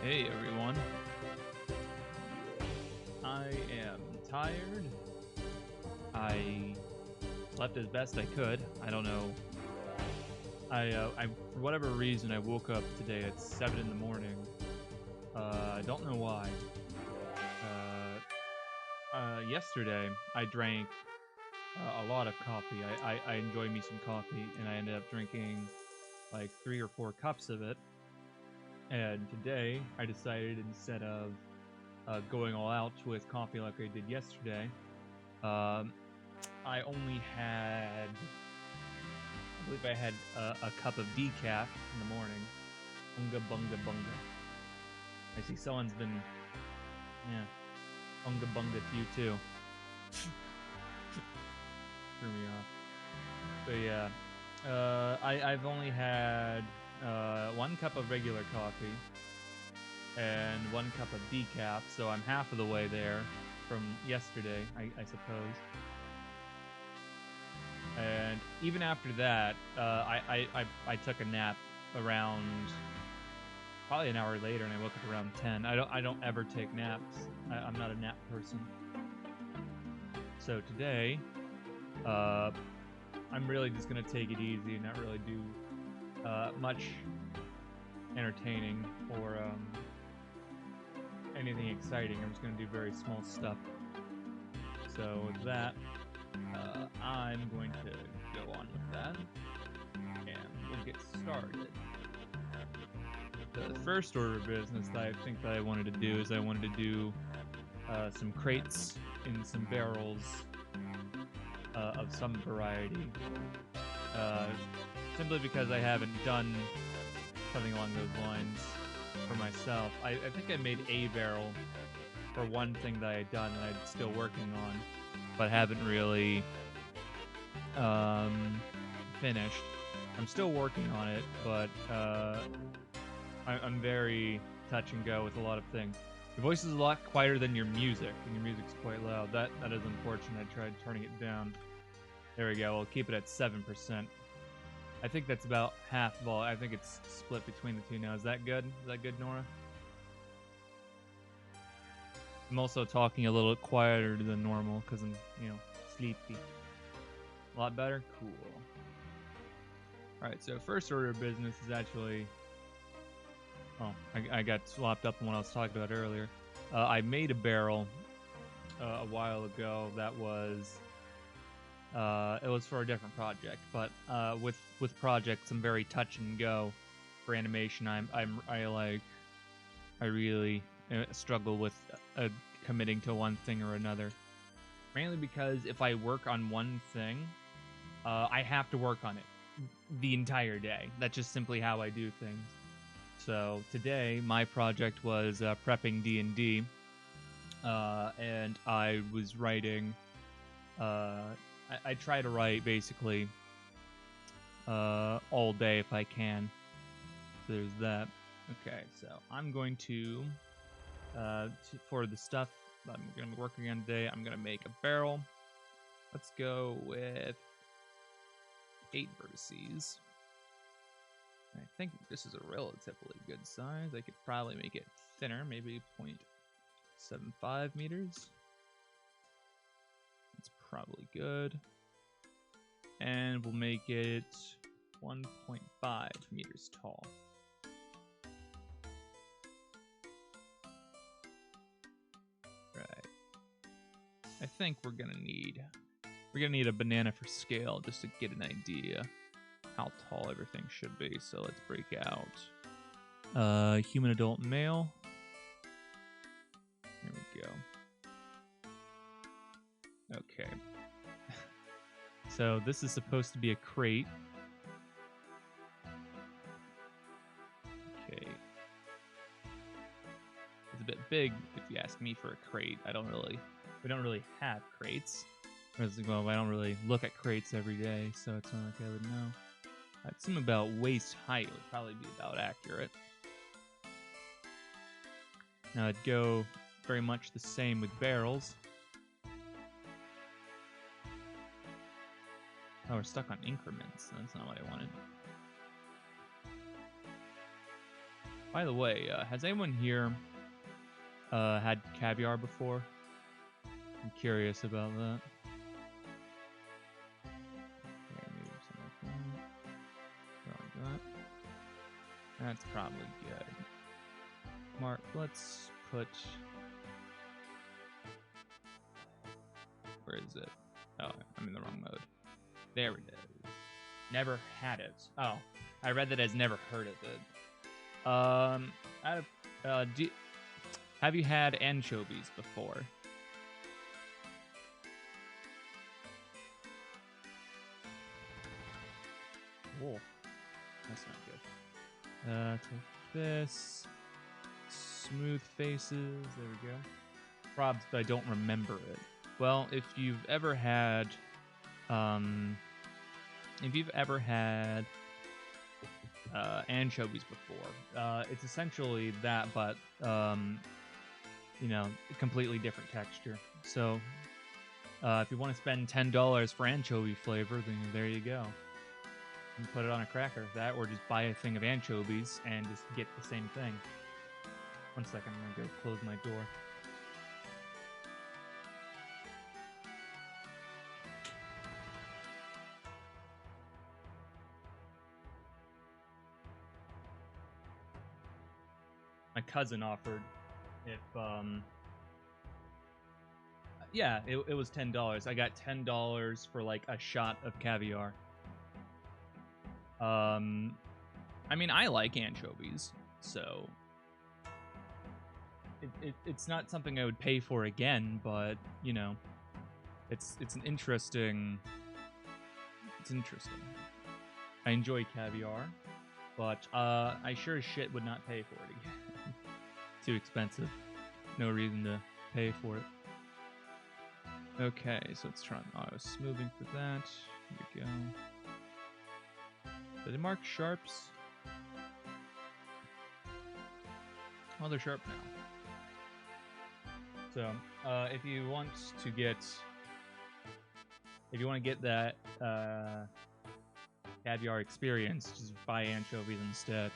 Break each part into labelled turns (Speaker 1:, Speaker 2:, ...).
Speaker 1: Hey everyone. I am tired. I slept as best I could. I don't know. For whatever reason, I woke up today at 7 in the morning. I don't know why. Yesterday, I drank a lot of coffee. I enjoy me some coffee, and I ended up drinking like 3 or 4 cups of it. And today, I decided instead of going all out with coffee like I did yesterday, um, I only had, I believe I had a cup of decaf in the morning. Bunga bunga bunga. I see someone's been, yeah, bunga bunga to you too. Threw me off. But yeah, I've only had 1 cup of regular coffee and 1 cup of decaf, so I'm half of the way there from yesterday, I suppose. And even after that, I took a nap around probably an hour later, and I woke up around 10. I don't ever take naps. I'm not a nap person. So today, I'm really just gonna take it easy and not really do much entertaining or anything exciting. I'm just gonna do very small stuff. So with that, I'm going to go on with that, and we'll get started. The first order of business that I think that I wanted to do is I wanted to do some crates in some barrels of some variety, simply because I haven't done something along those lines for myself. I think I made a barrel for one thing that I had done and I'm still working on, but haven't really finished. I'm still working on it, but I'm very touch and go with a lot of things. Your voice is a lot quieter than your music, and your music's quite loud. That is unfortunate. I tried turning it down. There we go. We'll keep it at 7%. I think that's about half of all. I think it's split between the two now. Is that good? Is that good, Nora? I'm also talking a little quieter than normal because I'm, sleepy. A lot better? Cool. Alright, so first order of business is actually... Oh, I got swapped up on what I was talking about earlier. I made a barrel a while ago that was... it was for a different project, but with projects, I'm very touch and go for animation. I really struggle with committing to one thing or another. Mainly because if I work on one thing, I have to work on it the entire day. That's just simply how I do things. So today, my project was prepping D&D, and I was writing. I try to write basically all day if I can. So there's that. Okay, so I'm going to for the stuff I'm going to be working on today, I'm going to make a barrel. Let's go with 8 vertices. I think this is a relatively good size. I could probably make it thinner, maybe 0.75 meters. That's probably good. And we'll make it 1.5 meters tall. Right. I think we're gonna need a banana for scale just to get an idea how tall everything should be. So let's break out human adult male. There we go. Okay. So this is supposed to be a crate. Okay. It's a bit big if you ask me for a crate. We don't really have crates. Well, I don't really look at crates every day, so it's not like I would know. I'd assume about waist height would probably be about accurate. Now I'd go very much the same with barrels. Oh, we're stuck on increments. That's not what I wanted. By the way, has anyone here had caviar before? I'm curious about that. Okay, maybe some like that. That's probably good. Mark, let's put... Where is it? Oh, I'm in the wrong mode. There it is. Never had it. Oh, I read that as never heard of it. Have you had anchovies before? Whoa, that's not good. Take this. Smooth faces. There we go. Probs, but I don't remember it. Well, if you've ever had, anchovies before, it's essentially that, but you know, a completely different texture. So, if you want to spend $10 for anchovy flavor, then there you go. You can put it on a cracker, that, or just buy a thing of anchovies and just get the same thing. One second, I'm gonna go close my door. My cousin offered if yeah, it was $10. I got $10 for like a shot of caviar. I mean, I like anchovies, so it's not something I would pay for again, but you know, it's interesting. I enjoy caviar, but I sure as shit would not pay for it again. Too expensive. No reason to pay for it. Okay, so let's try auto smoothing for that. Here we go. Did they mark sharps? Oh, they're sharp now. So, if you want to get that caviar experience, just buy anchovies instead.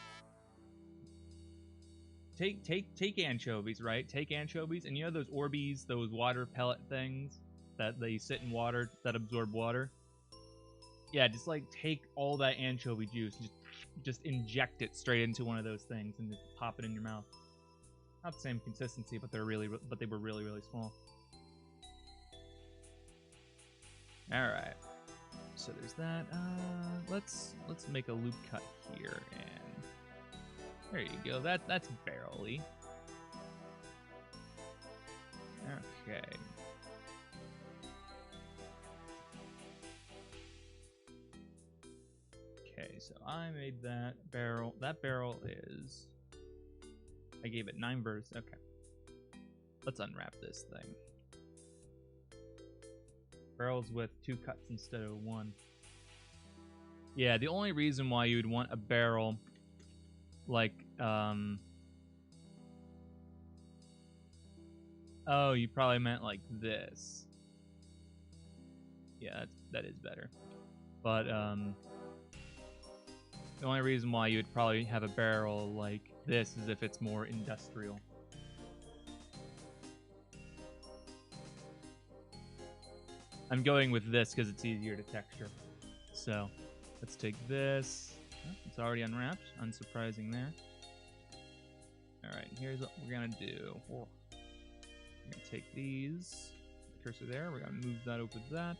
Speaker 1: Take anchovies, right? Take anchovies, and you know those Orbeez, those water pellet things that they sit in water that absorb water. Yeah, just like take all that anchovy juice, and just inject it straight into one of those things, and just pop it in your mouth. Not the same consistency, but they were really small. All right. So there's that. Let's make a loop cut here, and there you go. That's barely. Okay. Okay, so I made that barrel. That barrel is... I gave it 9 verse. Okay. Let's unwrap this thing. Barrels with 2 cuts instead of 1. Yeah, the only reason why you'd want a barrel like, oh, you probably meant like this. Yeah, that is better. But, the only reason why you'd probably have a barrel like this is if it's more industrial. I'm going with this because it's easier to texture. So, let's take this. Oh, it's already unwrapped. Unsurprising there. Alright, here's what we're going to do. We're going to take these. Cursor there. We're going to move that over to that.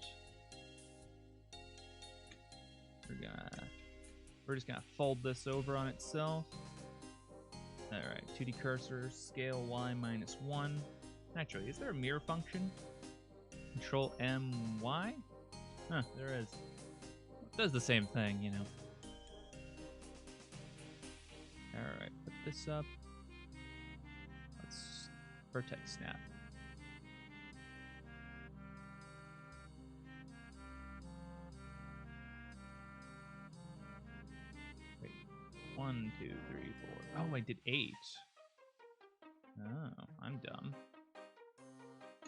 Speaker 1: We're just going to fold this over on itself. Alright, 2D cursor, scale Y -1. Actually, is there a mirror function? Control M, Y? Huh, there is. It does the same thing, you know. Alright, put this up. Let's vertex snap. Wait. 1, 2, 3, 4. Oh, I did 8. Oh, I'm dumb.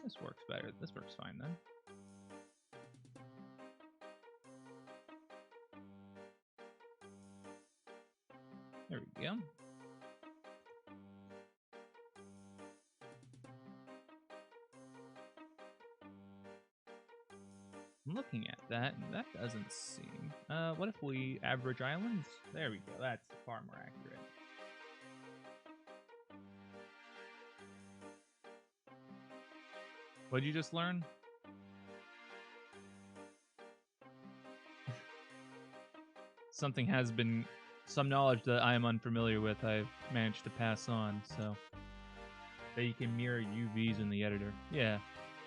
Speaker 1: This works better. This works fine then. There we go. I'm looking at that, and that doesn't seem... what if we average islands? There we go, that's far more accurate. What'd you just learn? Something has been... Some knowledge that I am unfamiliar with, I've managed to pass on, so... That you can mirror UVs in the editor. Yeah,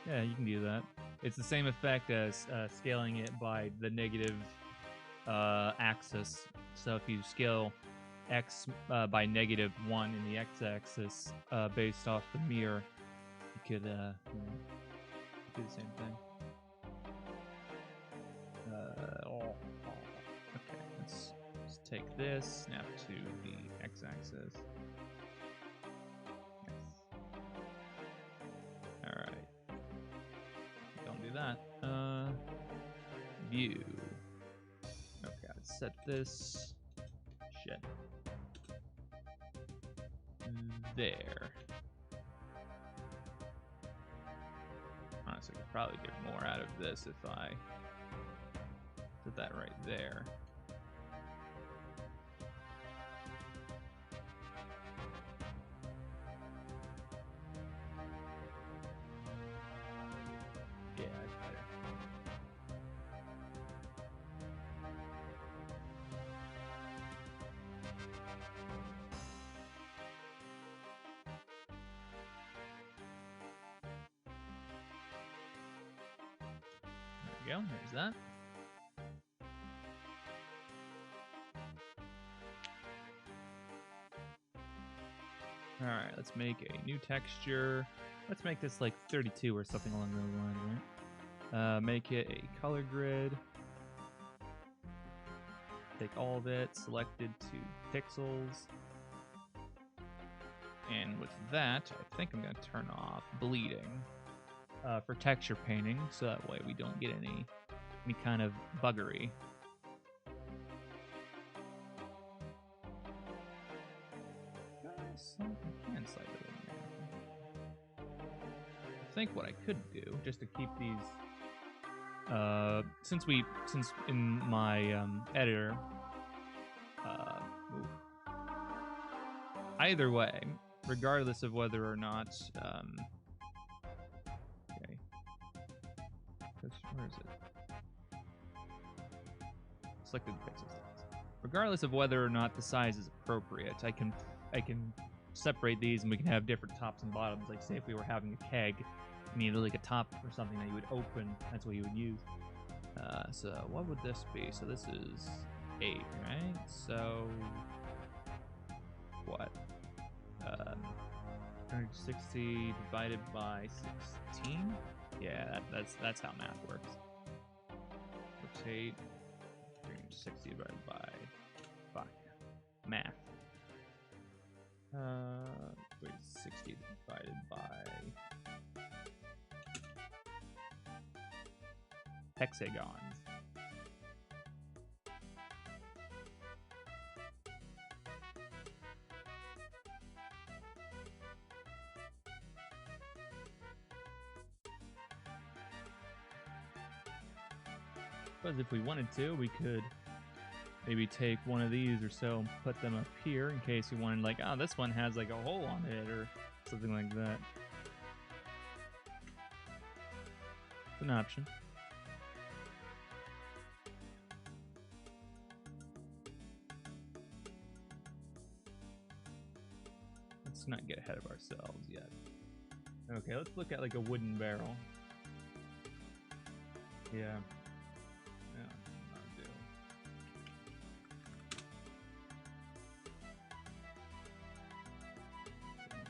Speaker 1: you can do that. It's the same effect as scaling it by the negative axis. So if you scale x by -1 in the x-axis based off the mirror, you could do the same thing. Okay, let's take this, snap to the x-axis. Alright. Don't do that. View. Okay, let's set this. Shit. There. Honestly, I could probably get more out of this if I put that right there. Yeah, that's better. There we go, there's that. Alright, let's make a new texture. Let's make this like 32 or something along those lines, right? Make it a color grid. Take all of it, select it to pixels. And with that, I think I'm going to turn off bleeding for texture painting, so that way we don't get any kind of buggery. So I can slide it in there. I think what I could do, just to keep these, since in my editor, either way, regardless of whether or not, okay, where is it? Selected pixel size. Regardless of whether or not the size is appropriate, I can separate these and we can have different tops and bottoms. Like say if we were having a keg, you needed like a top or something that you would open, that's what you would use. So what would this be? So this is 8, right? So what? 160 divided by 16? Yeah, that's how math works. Rotate 360 divided by math. 360 divided by hexagons. Because if we wanted to, we could maybe take one of these or so and put them up here in case you wanted, like, oh, this one has like a hole on it or something like that. It's an option. Let's not get ahead of ourselves yet. Okay, let's look at like a wooden barrel. Yeah.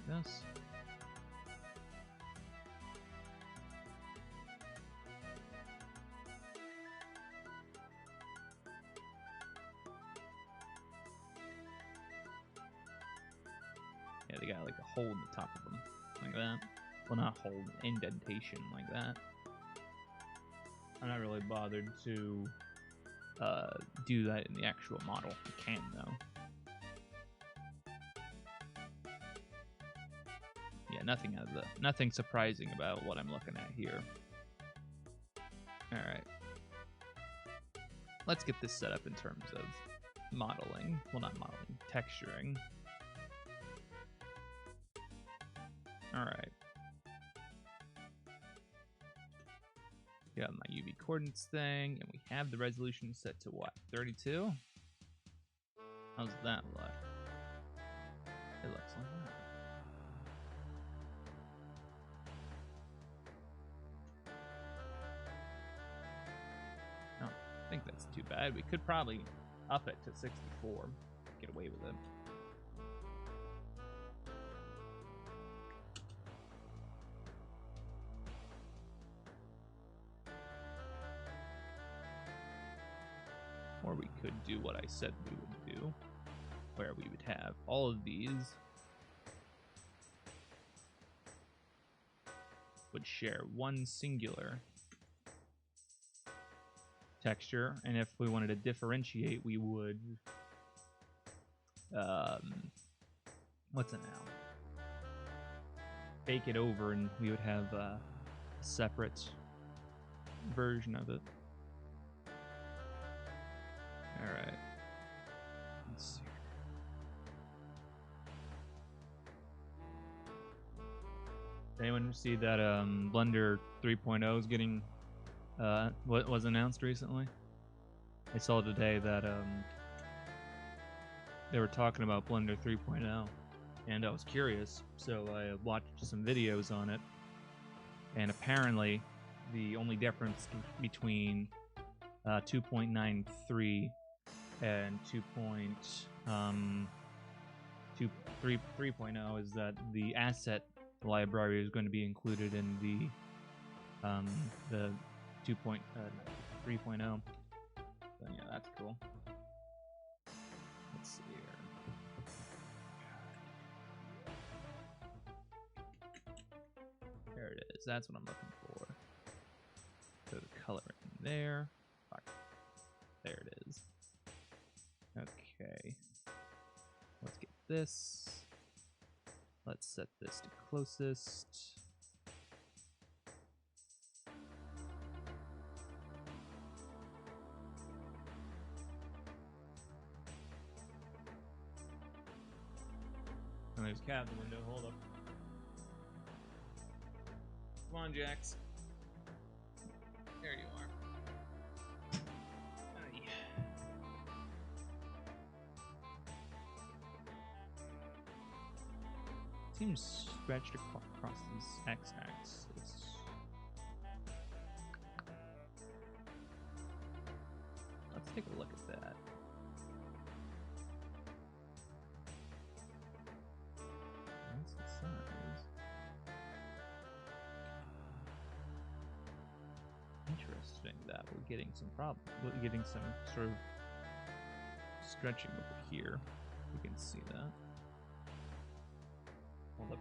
Speaker 1: This. Yeah, they got like a hole in the top of them, like that. Well, not hole, indentation like that. I'm not really bothered to do that in the actual model. You can though. Yeah, nothing surprising about what I'm looking at here. All right, let's get this set up in terms of modeling. Well, not modeling, texturing. All right. Got my UV coordinates thing, and we have the resolution set to what? 32? How's that look? It looks like that. I don't think that's too bad. We could probably up it to 64. Get away with it. Or we could do what I said we would do, where we would have all of these would share one singular texture, and if we wanted to differentiate, we would what's it now? Bake it over, and we would have a separate version of it. All right. Let's see. Anyone see that Blender 3.0 is getting what was announced recently? I saw today that they were talking about Blender 3.0, and I was curious, so I watched some videos on it, and apparently the only difference between 2.93 and 3.0 is that the asset library is going to be included in the 3.0. So yeah, that's cool. Let's see here. There it is. That's what I'm looking for. So the color in there. There it is. Okay. Let's get this. Let's set this to closest. And there's a cat in the window. Hold up. Come on, Jax. There you are. Seems stretched across this x-axis. Let's take a look at that. What's the size? Interesting that we're getting some sort of stretching over here. You can see that. Hold up.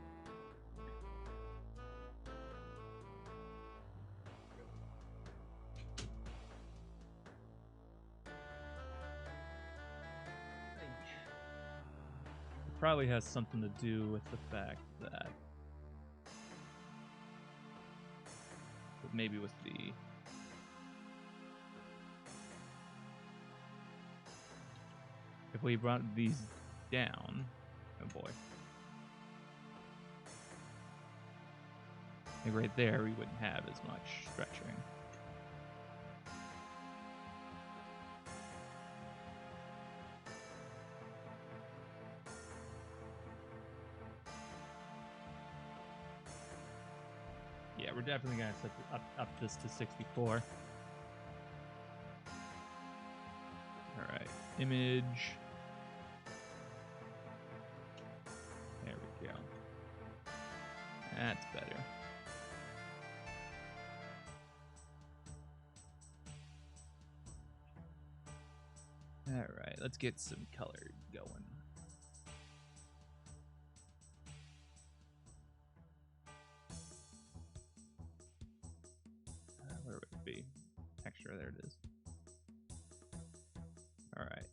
Speaker 1: It probably has something to do with the fact that maybe with the if we brought these down, oh boy. Like right there, we wouldn't have as much stretching. Yeah, we're definitely gonna set up this to 64. All right, image. There we go. That's better. All right, let's get some color going. Where would it be? Texture, there it is. All right.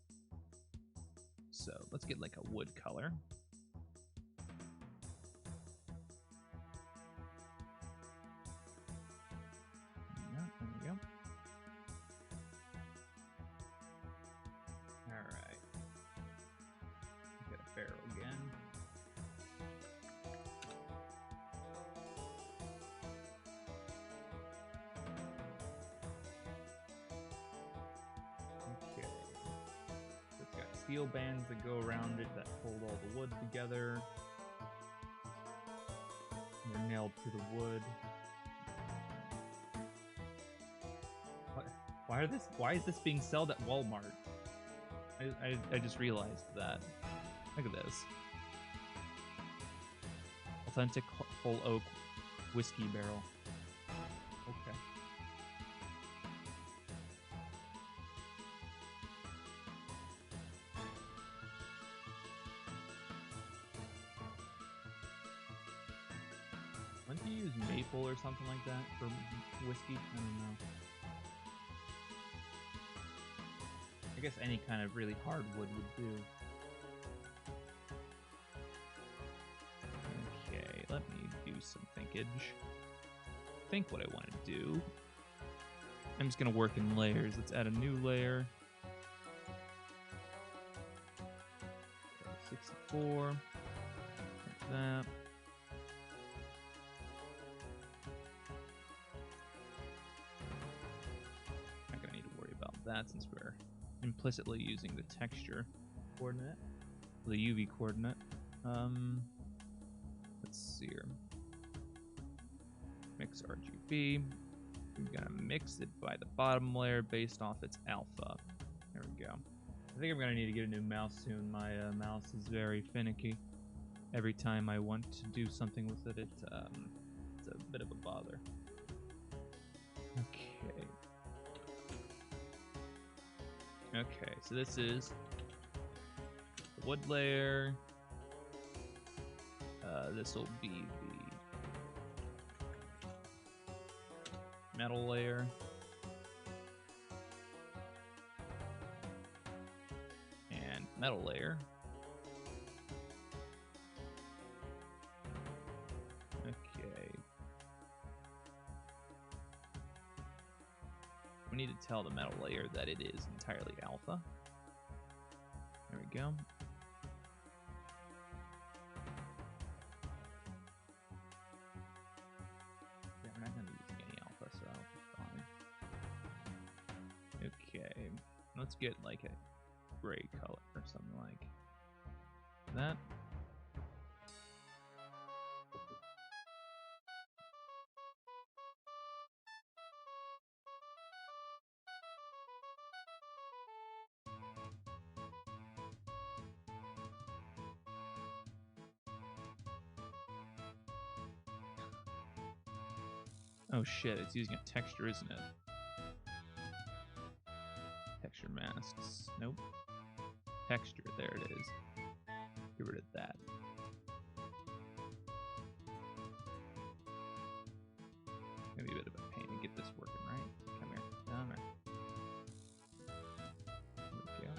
Speaker 1: So let's get like a wood color. Yeah, there we go. steel bands that go around it that hold all the wood together. They're nailed to the wood. Why is this being sold at Walmart? I just realized that. Look at this. Authentic whole oak whiskey barrel. Okay. Wouldn't you use maple or something like that for whiskey? I don't know. I guess any kind of really hard wood would do. Okay, let me do some thinkage. Think what I want to do. I'm just gonna work in layers. Let's add a new layer. 64. Like that. Not gonna need to worry about that since we're implicitly using the texture coordinate, the UV coordinate. Let's see here. Mix RGB. I'm gonna mix it by the bottom layer based off its alpha. There we go. I think I'm gonna need to get a new mouse soon. My mouse is very finicky. Every time I want to do something with it, it's a bit of a bother. Okay. Okay, so this is the wood layer. This will be the metal layer. And metal layer. Okay. We need to tell the metal layer that it is entirely alpha. There we go. Yeah, we're not going to be using any alpha, so alpha's fine. Okay, let's get like a gray color or something like that. Oh shit, it's using a texture, isn't it? Texture masks. Nope. Texture, there it is. Get rid of that. Maybe a bit of a pain to get this working, right? Come here. Come here. There we go.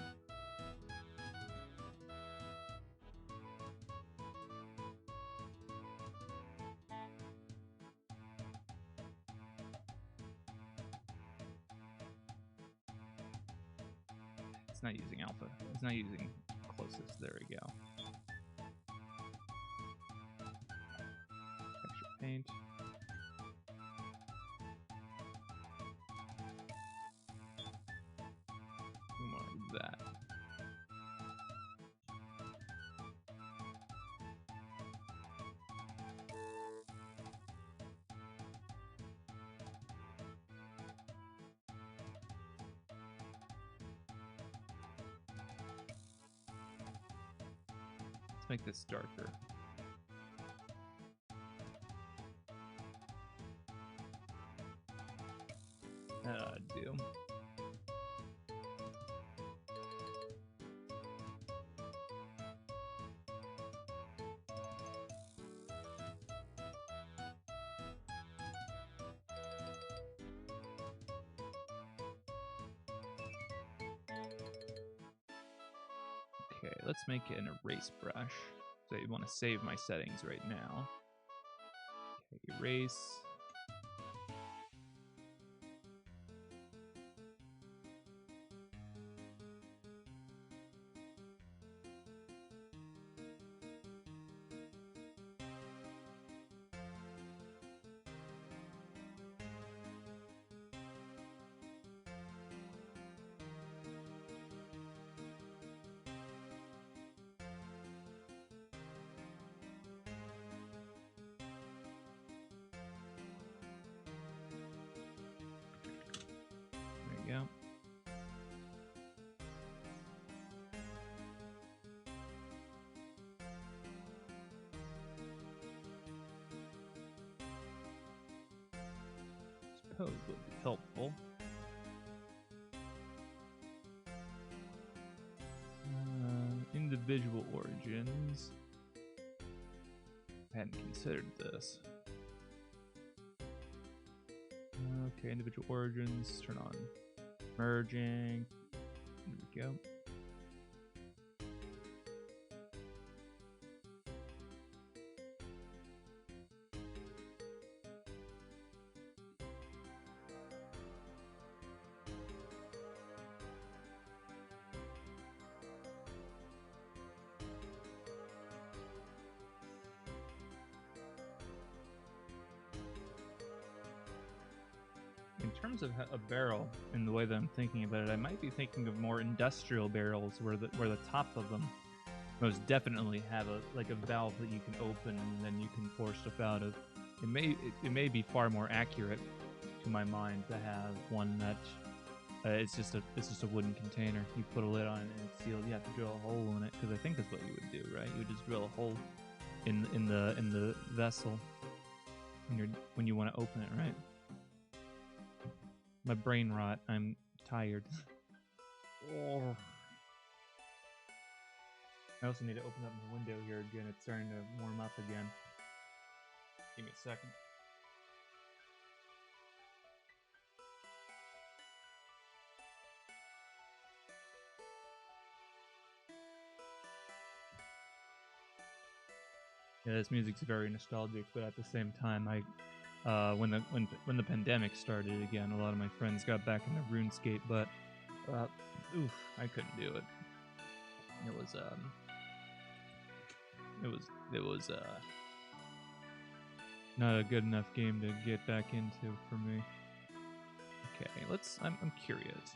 Speaker 1: It's not using alpha. It's not using closest. There we go. Texture paint. More like that. Let's make this darker. Do. Okay, let's make it an erase brush. So I want to save my settings right now. Okay, erase. suppose would be helpful. Individual origins. I hadn't considered this. Okay, individual origins, turn on merging. There we go. In terms of a barrel, in the way that I'm thinking about it, I might be thinking of more industrial barrels, where the top of them most definitely have a valve that you can open and then you can pour stuff out of. It may be far more accurate, to my mind, to have one that it's just a wooden container. You put a lid on it and it's sealed. You have to drill a hole in it, because I think that's what you would do, right? You would just drill a hole in the vessel when you want to open it, right? My brain rot. I'm tired. Oh. I also need to open up my window here again. It's starting to warm up again. Give me a second. Yeah, this music's very nostalgic, but at the same time, when the pandemic started again, a lot of my friends got back into RuneScape, but I couldn't do it. It was not a good enough game to get back into for me. Okay, I'm curious.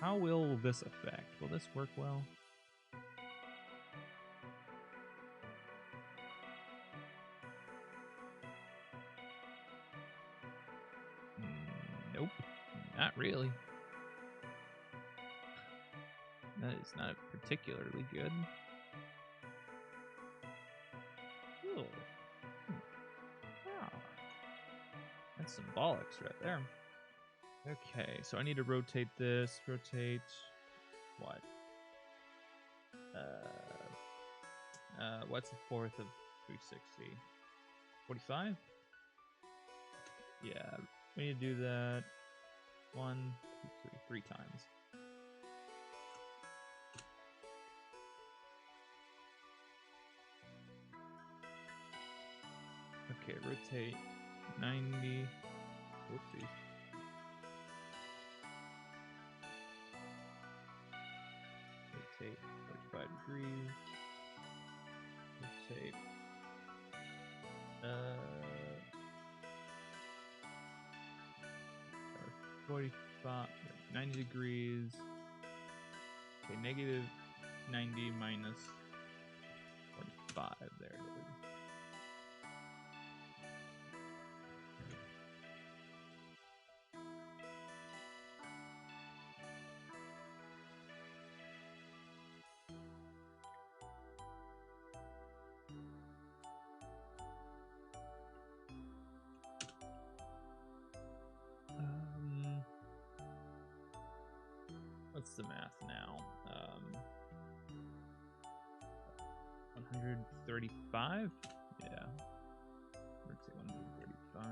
Speaker 1: How will this affect? Will this work well? Nope, not really. That is not particularly good. Ooh. Wow. That's symbolics right there. Okay, so I need to rotate this. Rotate what? What's the fourth of 360? 45? Yeah, we need to do that 1, 2, 3 times. Okay, rotate 90. Whoopsies. Rotate 45 degrees. Rotate 45, 90 degrees. Okay, negative 90 minus 45. There it is. What's the math now? 135? Yeah. Let's say 135.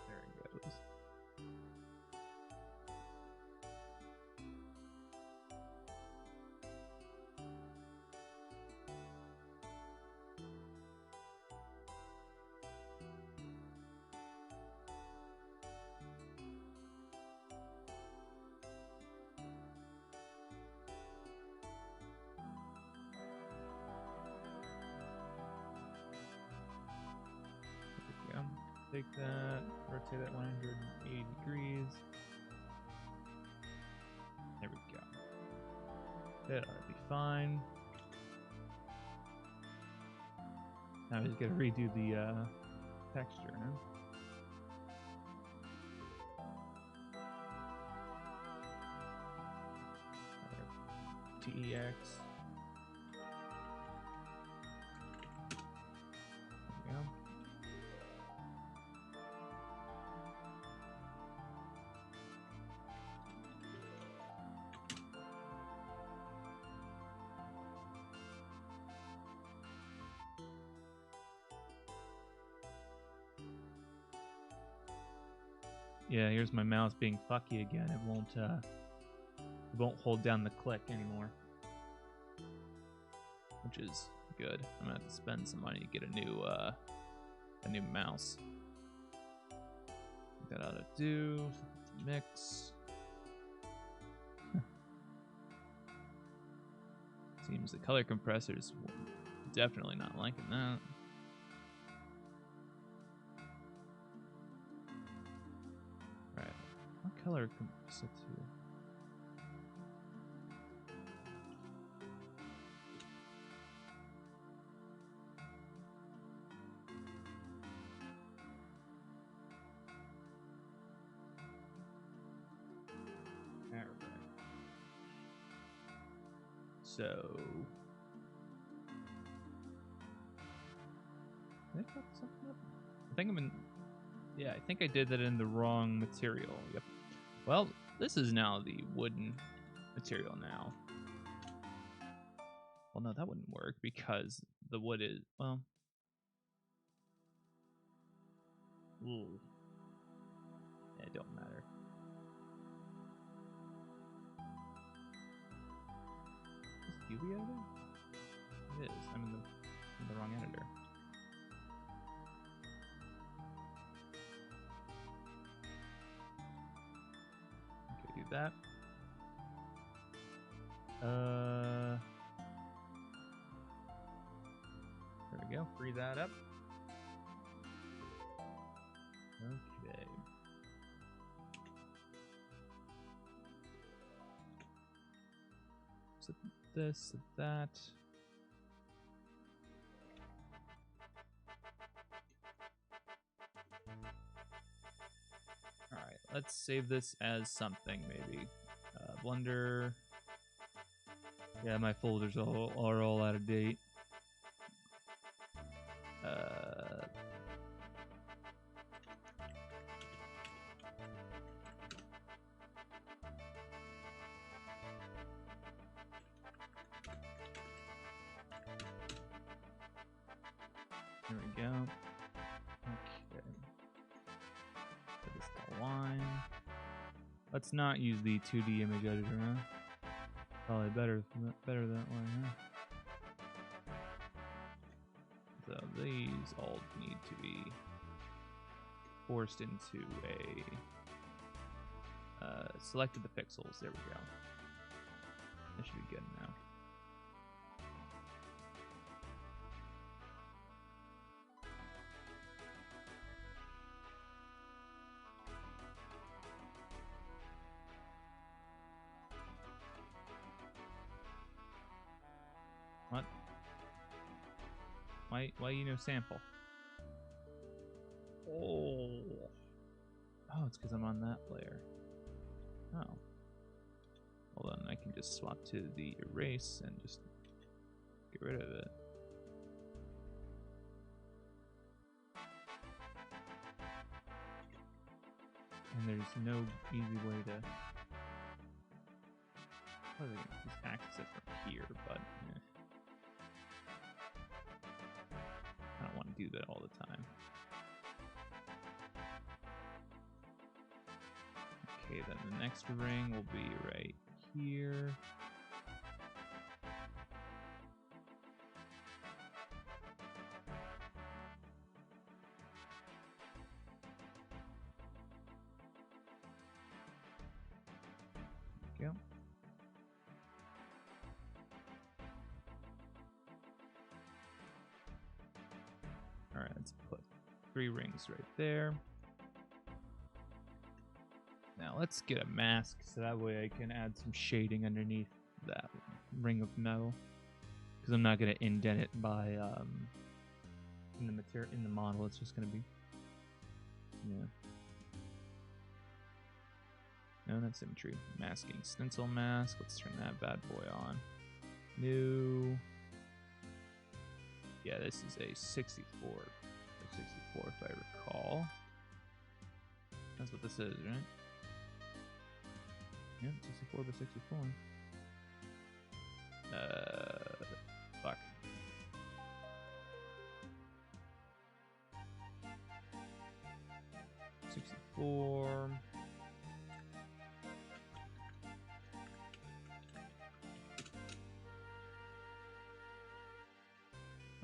Speaker 1: There it goes. Take that, rotate that 180 degrees. There we go. That ought to be fine. Now we just gotta redo the texture, huh? TEX. There we go. Yeah, here's my mouse being fucky again. It won't hold down the click anymore, which is good. I'm gonna have to spend some money to get a new mouse. That ought to do. Mix. Seems the color compressor's definitely not liking that. Right. What color can set to? So, did I fuck something up? I think I'm in. Yeah, I think I did that in the wrong material. Yep. Well, this is now the wooden material now. Well, no, that wouldn't work because the wood is, well. Ooh. It don't matter. Is UV editor? It is. I'm in the wrong editor. Okay, do that. There we go. Free that up. Okay. So this, that. All right, let's save this as something maybe. Blender. Yeah, my folders are all out of date. There we go. Okay. Put this to line. Let's not use the 2D image editor, huh? Probably better that way, huh? So these all need to be forced into a selected the pixels. There we go. That should be good now. What? Why you no sample? Oh, it's because I'm on that layer. Oh. Well, then I can just swap to the erase and just get rid of it. And there's no easy way to. Well, I can just access it from here, but I don't want to do that all the time. Okay, then the next ring will be right here. There we go. All right, let's put 3 rings right there. Now let's get a mask so that way I can add some shading underneath that ring of metal, because I'm not going to indent it by in the material in the model. It's just going to be no, that's symmetry. Masking stencil mask. Let's turn that bad boy on. New. Yeah, this is a 64. A 64 if I recall. That's what this is, right? Yeah, 64 by 64. Fuck. $64.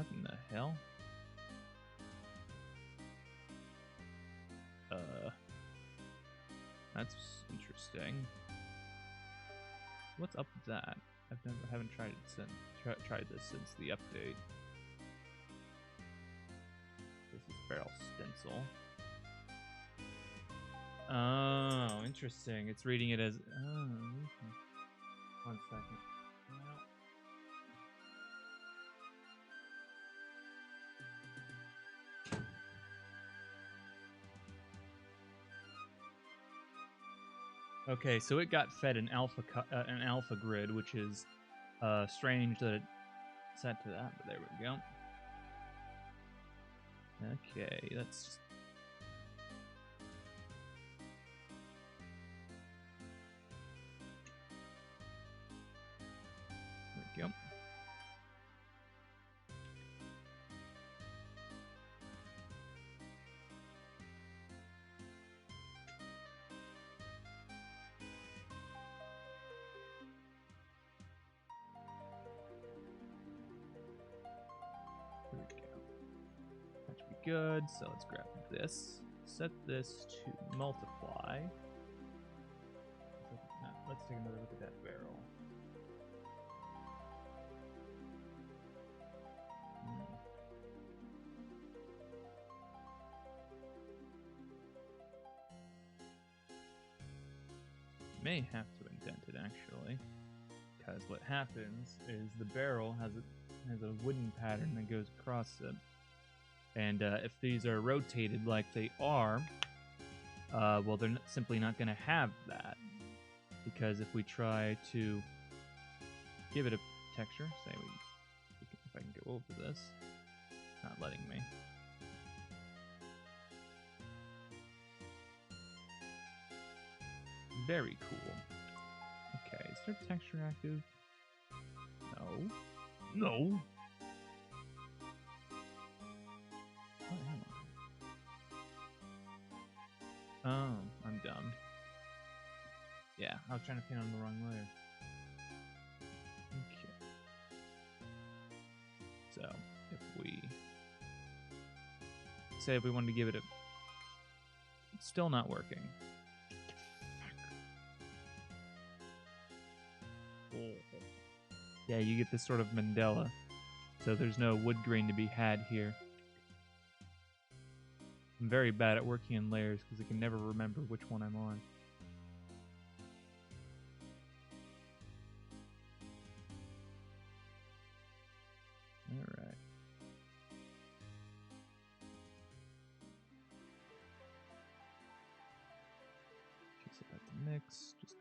Speaker 1: What in the hell? That's interesting. What's up with that? Haven't tried it since tried this since the update. This is barrel stencil. Oh, interesting. It's reading it as. Oh, okay. 1 second. Okay, so it got fed an alpha grid, which is strange that it's set to that, but there we go. Okay, that's just... There we go. There we go. That should be good. So let's grab this. Set this to multiply. Let's take another look at that barrel. May have to indent it actually, because what happens is the barrel has a wooden pattern that goes across it, and if these are rotated like they are, well, they're simply not going to have that, because if we try to give it a texture, say if I can go over this, it's not letting me. Very cool. Okay, is there texture active? No. No. What am I? Oh, I'm dumb. Yeah, I was trying to paint on the wrong layer. Okay. So, if we say if we wanted to give it a... It's still not working. Yeah, you get this sort of Mandela. So there's no wood grain to be had here. I'm very bad at working in layers because I can never remember which one I'm on. Alright. Okay, so that's a mix. Just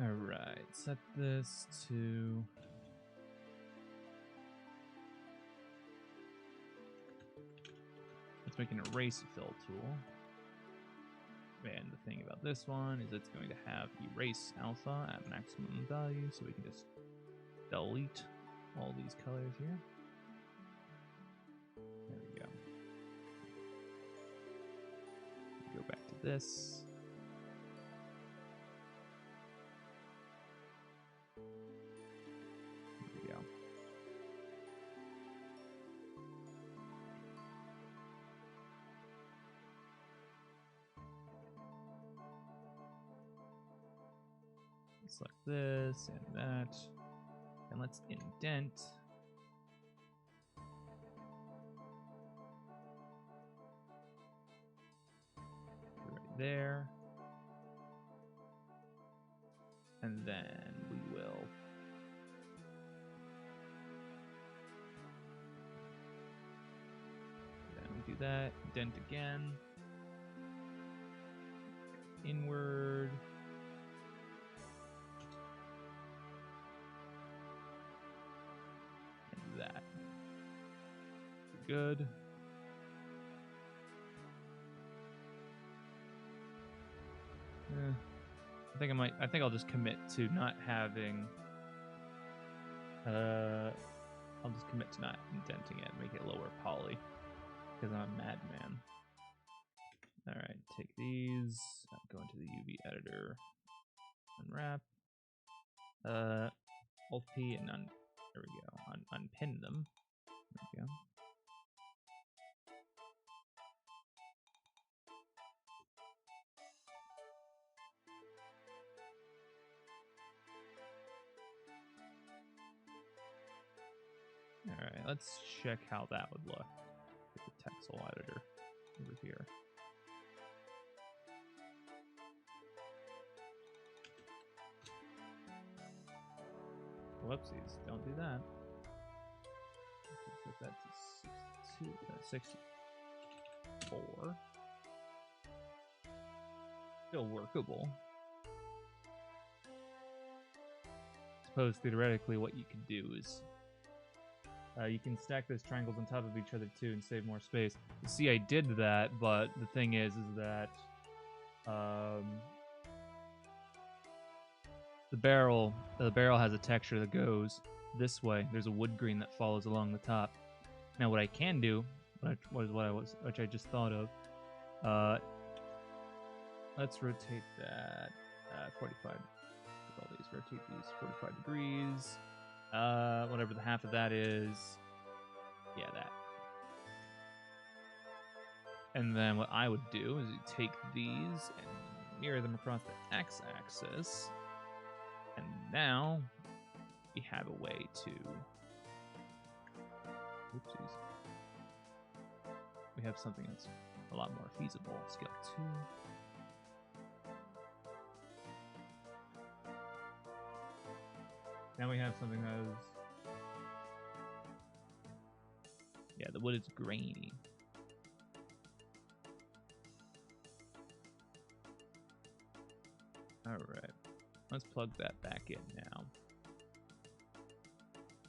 Speaker 1: alright, set this to... Let's make an erase fill tool. And the thing about this one is it's going to have erase alpha at maximum value, so we can just delete all these colors here. There we go. Go back to this. There we go. Select this and that. And let's indent. Right there. And then we will do that. Indent again. Inward. And that. Good. I think I'll just commit to not having. I'll just commit to not indenting it, make it lower poly, because I'm a madman. All take these, go into the UV editor, unwrap, Alt P, and there we go, unpin them. There we go. All right, let's check how that would look with the Texel editor over here. Whoopsies, don't do that. Okay, set that to 64. Still workable. Suppose theoretically what you could do is you can stack those triangles on top of each other too and save more space. You see, I did that, but the thing is that the barrel has a texture that goes this way. There's a wood grain that follows along the top. Now, what I can do, which I just thought of, let's rotate that 45. All these, rotate these 45 degrees. Whatever the half of that is. Yeah, that. And then what I would do is you take these and mirror them across the x-axis. And now we have a way to... Oopsies. We have something that's a lot more feasible. Scale 2. Now we have something that is... Yeah, the wood is grainy. Alright. Let's plug that back in now.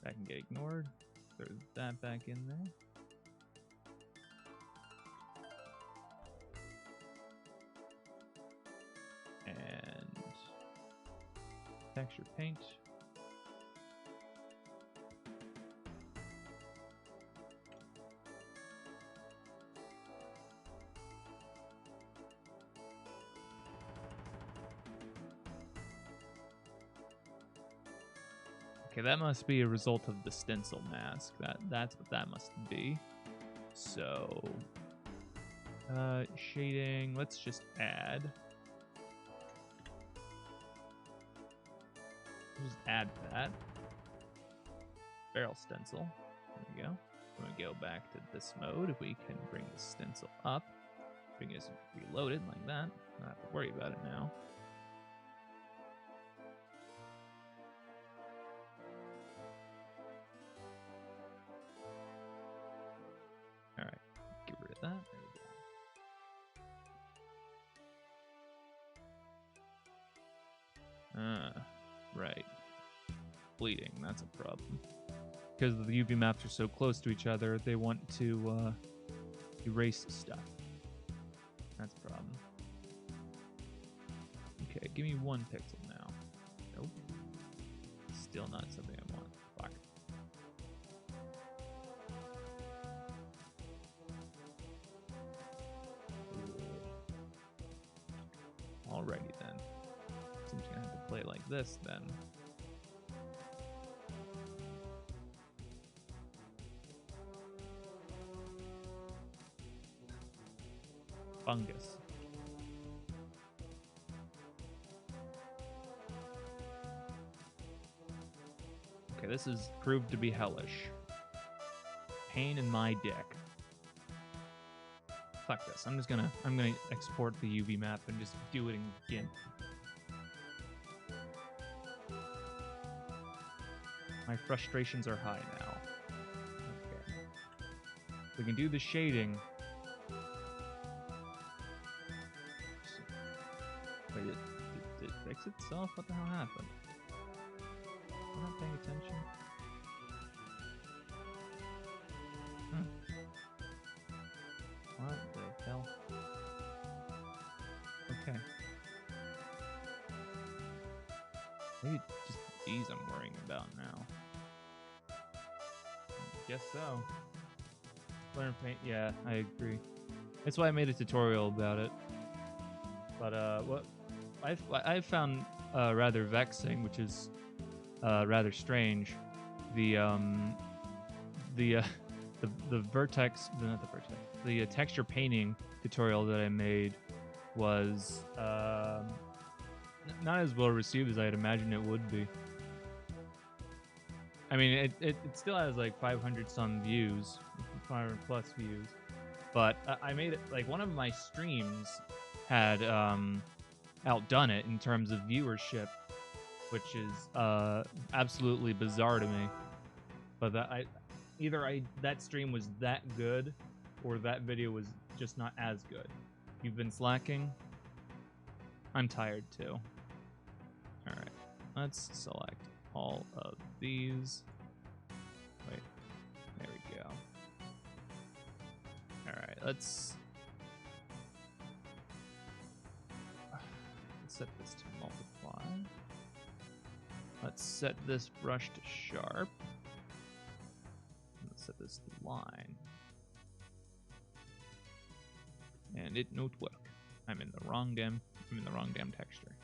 Speaker 1: That can get ignored. Throw that back in there. And texture paint. Okay, that must be a result of the stencil mask. That's what that must be. So, shading, let's just add. Just add that. Barrel stencil. There we go. When we go back to this mode, we can bring the stencil up. We can just reload it like that. Not have to worry about it now. Alright, get rid of that. There we go. Right. Bleeding, that's a problem. Because the UV maps are so close to each other, they want to erase stuff. That's a problem. Okay, give me 1 pixel now. Nope. Still not something I want. Fuck. Alrighty then. So I'm just gonna have to play like this then. Fungus. Okay, this is proved to be hellish. Pain in my dick. Fuck this. I'm gonna export the UV map and just do it in GIMP. My frustrations are high now. Okay. We can do the shading. Wait, did it fix itself? What the hell happened? I'm not paying attention. What the hell? Okay. Maybe just these I'm worrying about now. Guess so. Learn paint, yeah, I agree. That's why I made a tutorial about it. But what I've found rather vexing, which is rather strange, the the the vertex, not the vertex, the texture painting tutorial that I made was not as well received as I'd imagine it would be. I mean, it still has like 500 some views, 500 plus views, but I made it like one of my streams had outdone it in terms of viewership, which is absolutely bizarre to me. But that stream was that good, or that video was just not as good. You've been slacking. I'm tired too. All right, let's select all of these. Wait, there we go. All right, let's set this to multiply. Let's set this brush to sharp. Let's set this to line. And it not work. I'm in the wrong damn texture.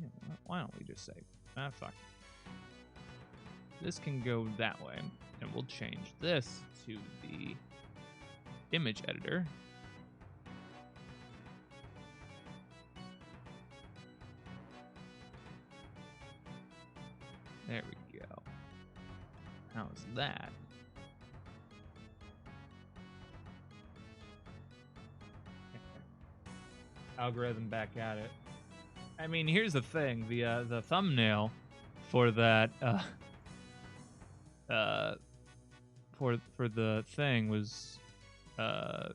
Speaker 1: Yeah, why don't we just say, fuck. This can go that way, and we'll change this to the image editor. There we go. How's that? Algorithm back at it. I mean, here's the thing: the thumbnail for that for the thing was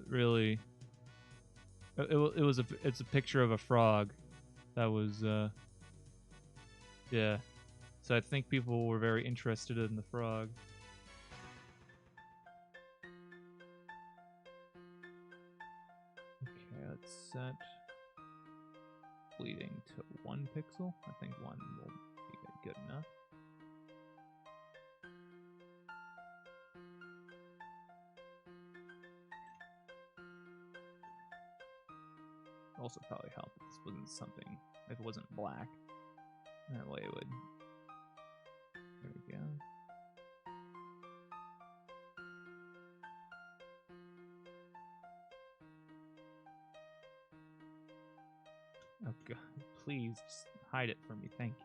Speaker 1: really it's a picture of a frog that was yeah. So I think people were very interested in the frog. Okay, let's set bleeding to 1 pixel. I think 1 will be good enough. Also probably help if this wasn't something, if it wasn't black. That way it would. There we go. Oh god, please just hide it from me, thank you.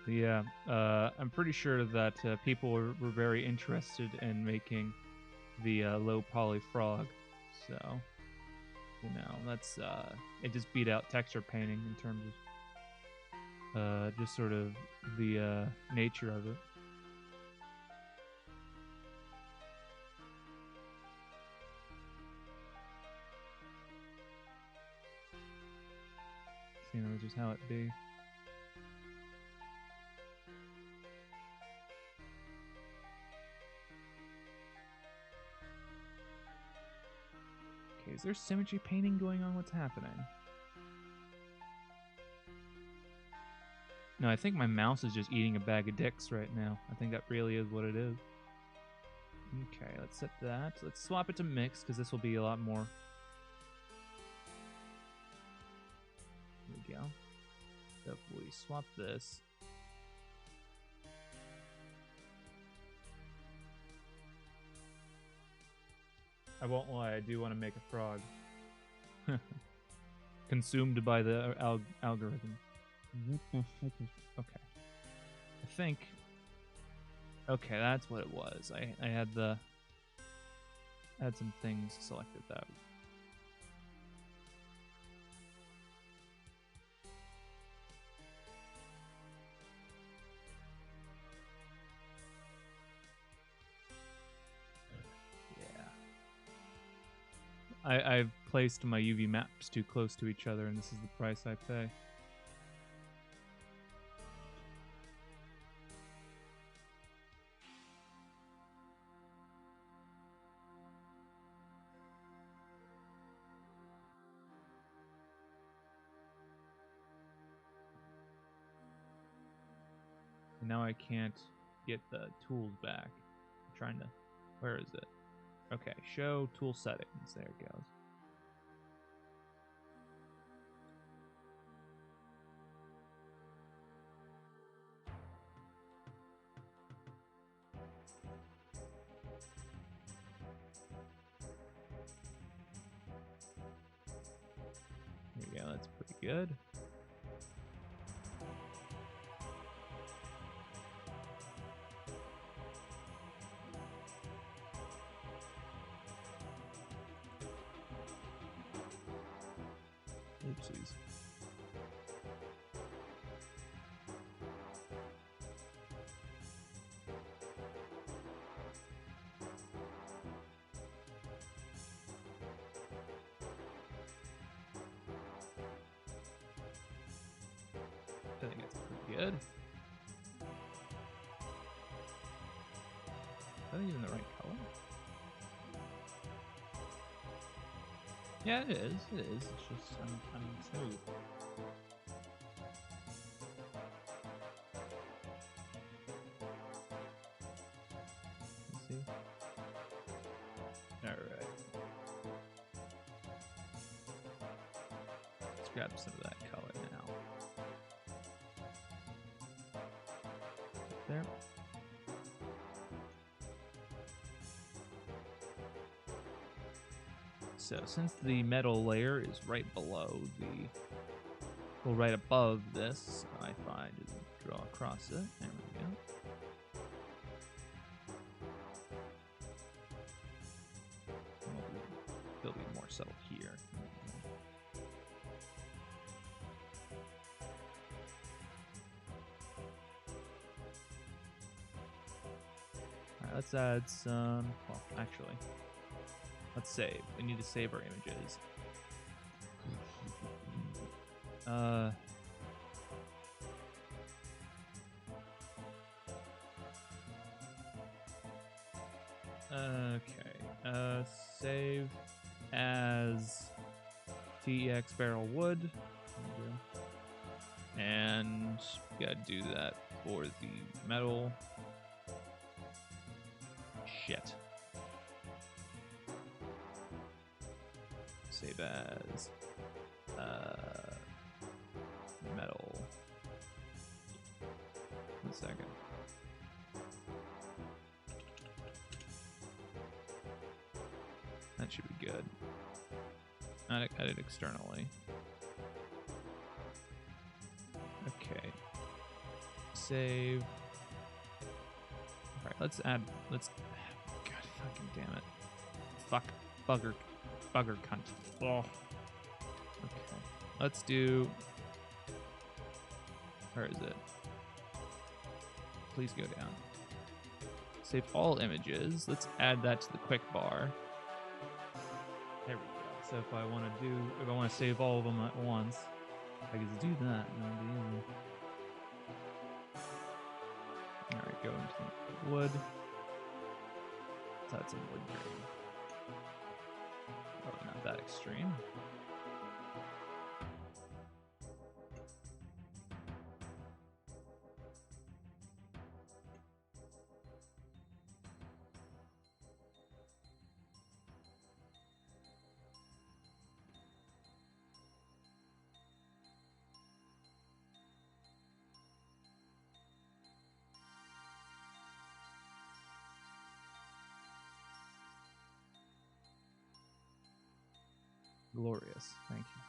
Speaker 1: Yeah, I'm pretty sure that people were very interested in making the low poly frog, so you know that's it just beat out texture painting in terms of just sort of the nature of it. So, you know, just how it be. Okay, is there symmetry painting going on? What's happening? No, I think my mouse is just eating a bag of dicks right now. I think that really is what it is. Okay, let's set that. Let's swap it to mix, because this will be a lot more. There we go. So if we swap this. I won't lie, I do want to make a frog. Consumed by the algorithm. Okay. I think... Okay, that's what it was. I had some things selected that. I've placed my UV maps too close to each other, and this is the price I pay. And now I can't get the tools back. I'm trying to... Where is it? Okay, show tool settings. There it goes. There we go, that's pretty good. Oopsies. I think it's pretty good. Is that even the right color? Yeah, it is. It is. It's just smooth. Let's see. All right. Let's grab some of that color now. There. So since the metal layer is right below the, well, right above this, I find to draw across it. There we go. It'll be more subtle here. All right, let's add some. Well, actually, let's save. We need to save our images. Okay. Save as TEX barrel wood. And we gotta do that for the metal. Shit. Save as metal. 1 second. That should be good. Not edit externally. Okay. Save. Alright, let's add. Let's. God fucking damn it. Fuck. Bugger. Bugger cunt. Oh. Okay. Let's do. Where is it? Please go down. Save all images. Let's add that to the quick bar. There we go. So if I want to save all of them at once, I can do that. That'll be easy. All right, go into wood. Let's add some wood grain. Probably not that extreme. Glorious. Thank you.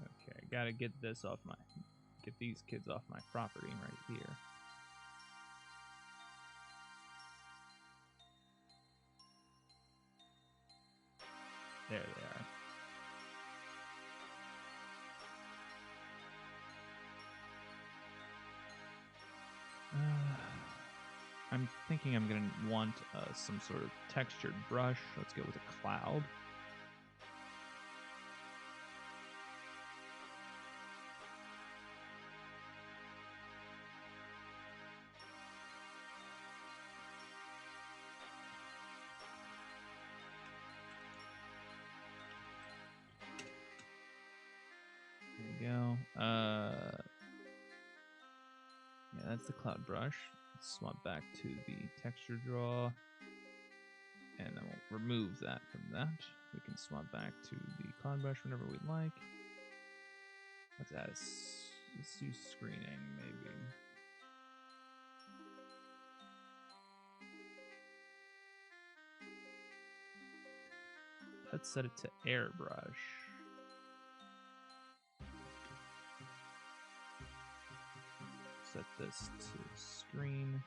Speaker 1: Okay, gotta get these kids off my property right here. There they are. I'm thinking I'm going to want some sort of textured brush. Let's go with a cloud. go. Yeah, that's the cloud brush. Let's swap back to the texture draw. And then we'll remove that from that. We can swap back to the cloud brush whenever we'd like. Let's add let's do screening, maybe. Let's set it to airbrush. Set this to screen.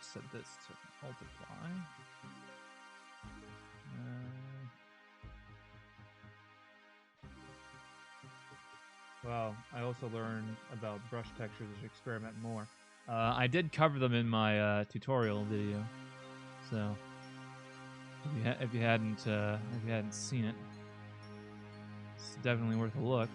Speaker 1: Set this to multiply. Wow, I also learned about brush textures as you experiment more. I did cover them in my tutorial video, so if you hadn't seen it, it's definitely worth a look.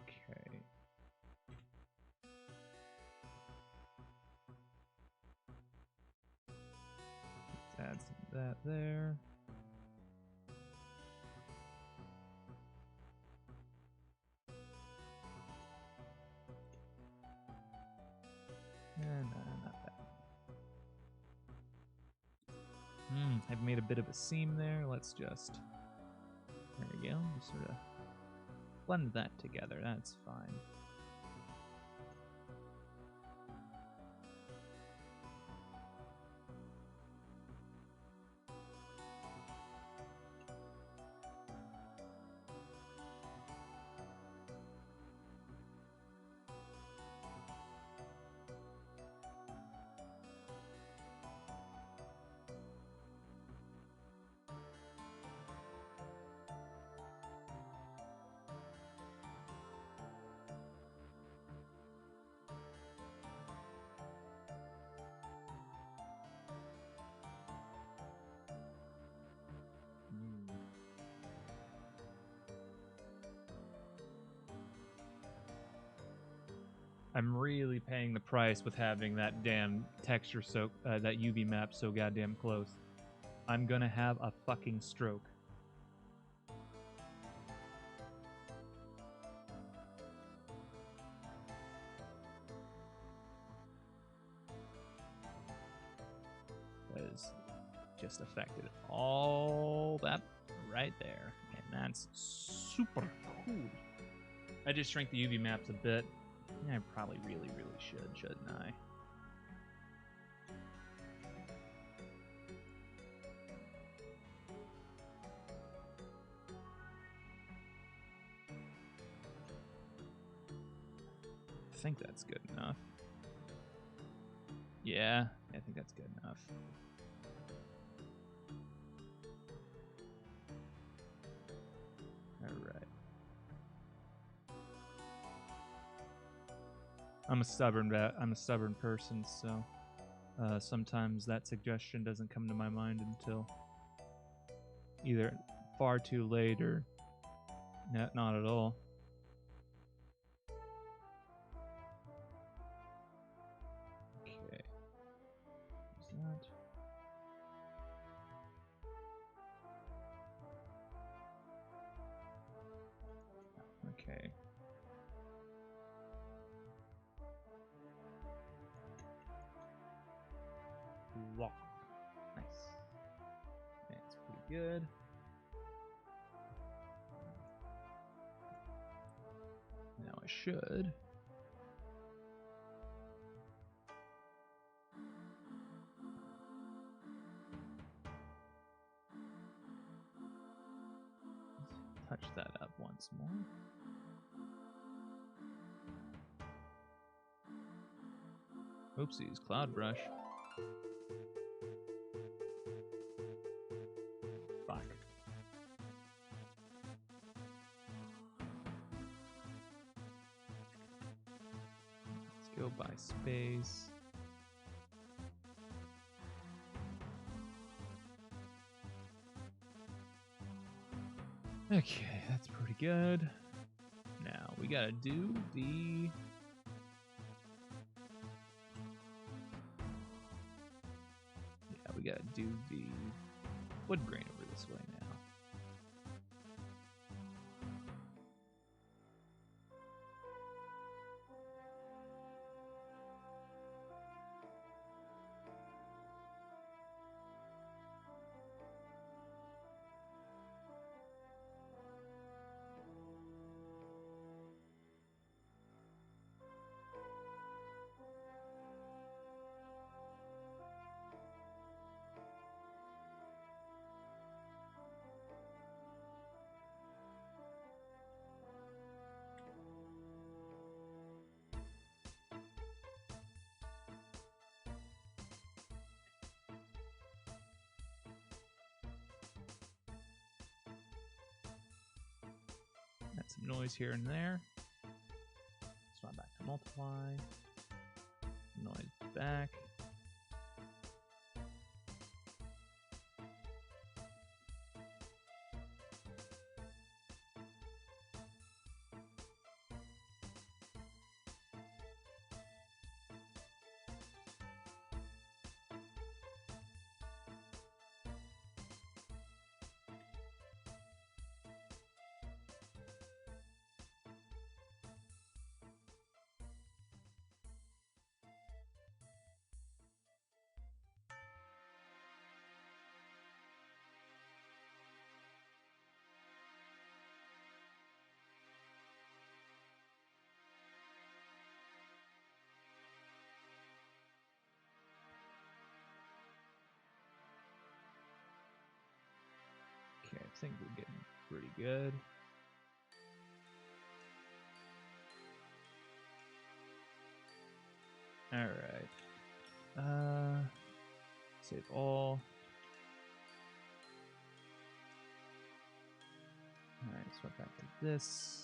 Speaker 1: Okay. Let's add some of that there. And not bad. I've made a bit of a seam there. Let's just, there we go, just sort of blend that together. That's fine. I'm really paying the price with having that damn texture so that UV map so goddamn close. I'm gonna have a fucking stroke. That is just affected all that right there, and that's super cool. I just shrank the UV maps a bit. I probably really should, shouldn't I? I think that's good enough. Yeah, I think that's good enough. All right. I'm a stubborn person, so sometimes that suggestion doesn't come to my mind until either far too late or not at all. Okay. What's that? Okay. Lock. Nice. That's pretty good. Now I should. Touch that up once more. Oopsies, cloud brush. Fuck. go buy space. Okay, that's pretty good. Now we gotta do the... Yeah, we gotta do the wood grain over this way now. Add some noise here and there. Swap back to multiply. Noise back. Okay, I think we're getting pretty good. Alright. Save all. Alright, swap back to this.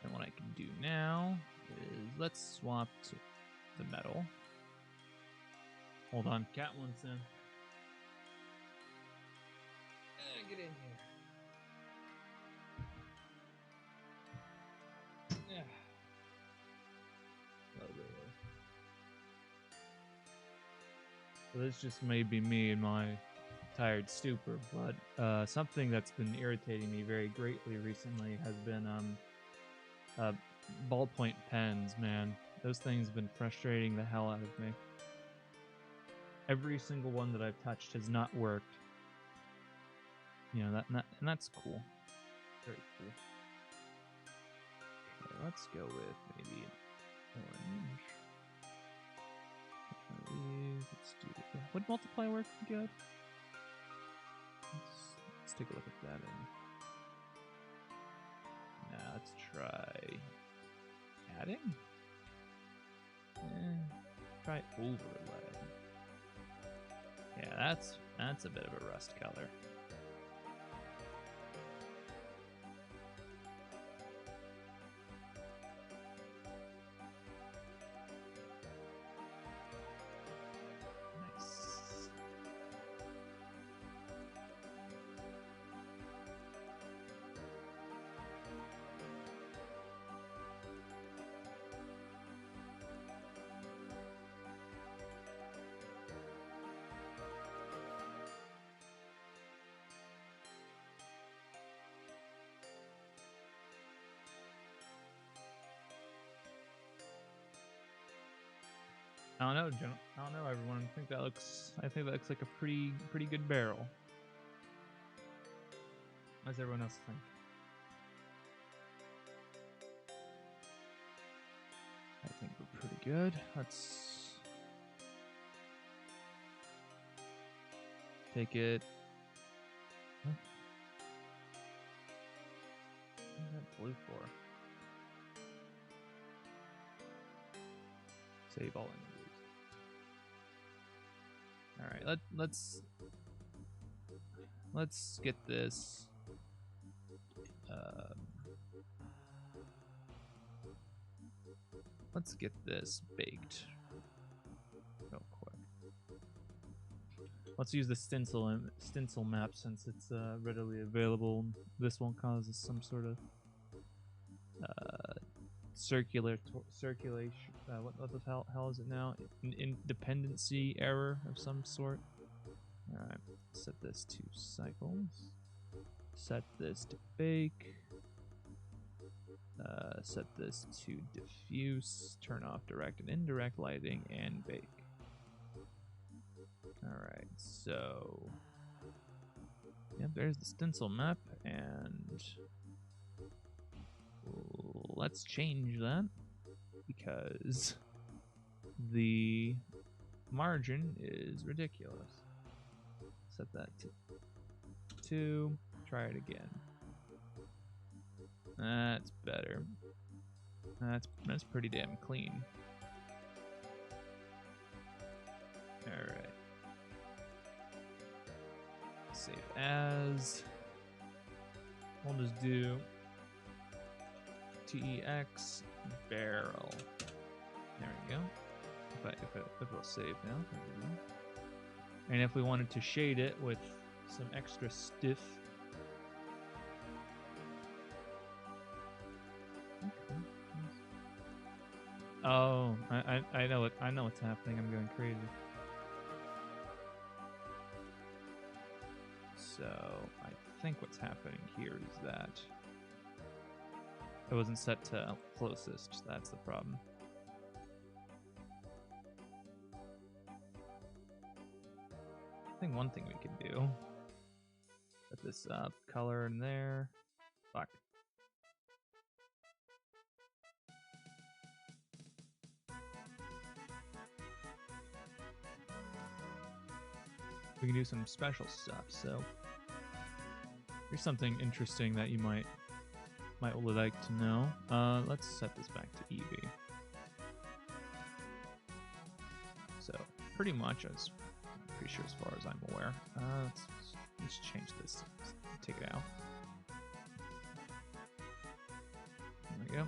Speaker 1: And what I can do now is let's swap to the metal. Hold on, cat wants in. Get in here. Yeah. Oh, really? So this just may be me and my tired stupor, but something that's been irritating me very greatly recently has been ballpoint pens, man. Those things have been frustrating the hell out of me. Every single one that I've touched has not worked. You know, and that's cool. Very cool. Okay, let's go with maybe an orange. Which one of these? Let's do it. Would multiply work good? Let's take a look at that in. Now let's try adding. Try overlay. Yeah, that's a bit of a rust color. I don't know, I don't know, everyone. I think that looks like a pretty good barrel. What does everyone else think? I think we're pretty good. Let's take it. What is that blue for? Save all images. All right, let's let's get this. Um, let's get this baked real quick. Let's use the stencil map since it's readily available. This won't cause us some sort of circulation. What the hell is it now? Independency error of some sort. All right, set this to cycles. Set this to bake. Set this to diffuse. Turn off direct and indirect lighting and bake. All right, so yep, there's the stencil map, and let's change that because the margin is ridiculous. Set that to 2. Try it again. That's better. That's pretty damn clean. All right. Save as. We'll just do TEX barrel. There we go. If it'll save now. And if we wanted to shade it with some extra stiff. Oh, I know it. I know what's happening. I'm going crazy. So I think what's happening here is that it wasn't set to closest. That's the problem. I think one thing we can do. Set this up, color in there. Fuck. We can do some special stuff. So here's something interesting that you might like to know. Let's set this back to Eevee. So pretty much, I'm pretty sure as far as I'm aware. Let's change this. Let's take it out. There we go.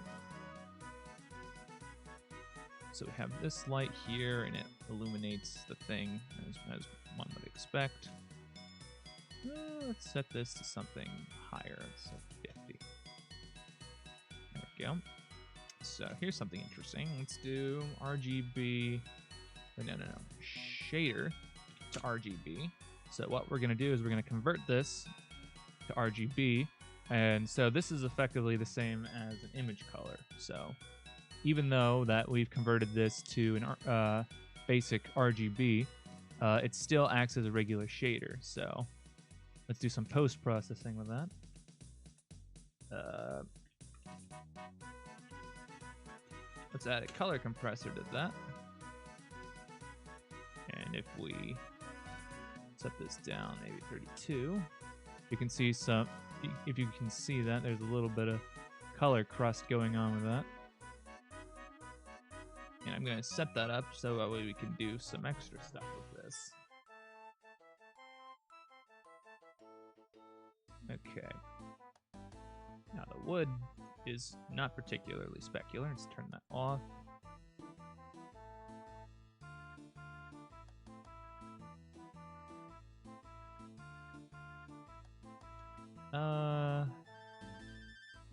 Speaker 1: So we have this light here, and it illuminates the thing as one would expect. Let's set this to something higher. Let's set 50. There we go. So here's something interesting. Let's do RGB. No. Shader to RGB. So what we're going to do is we're going to convert this to RGB. And so this is effectively the same as an image color. So even though that we've converted this to an basic RGB, it still acts as a regular shader. So let's do some post-processing with that. Let's add a color compressor to that. And if we set this down, maybe 32, you can see some. If you can see that, there's a little bit of color crust going on with that. And I'm going to set that up so that way we can do some extra stuff with this. Okay. Now the wood is not particularly specular. Let's turn that off.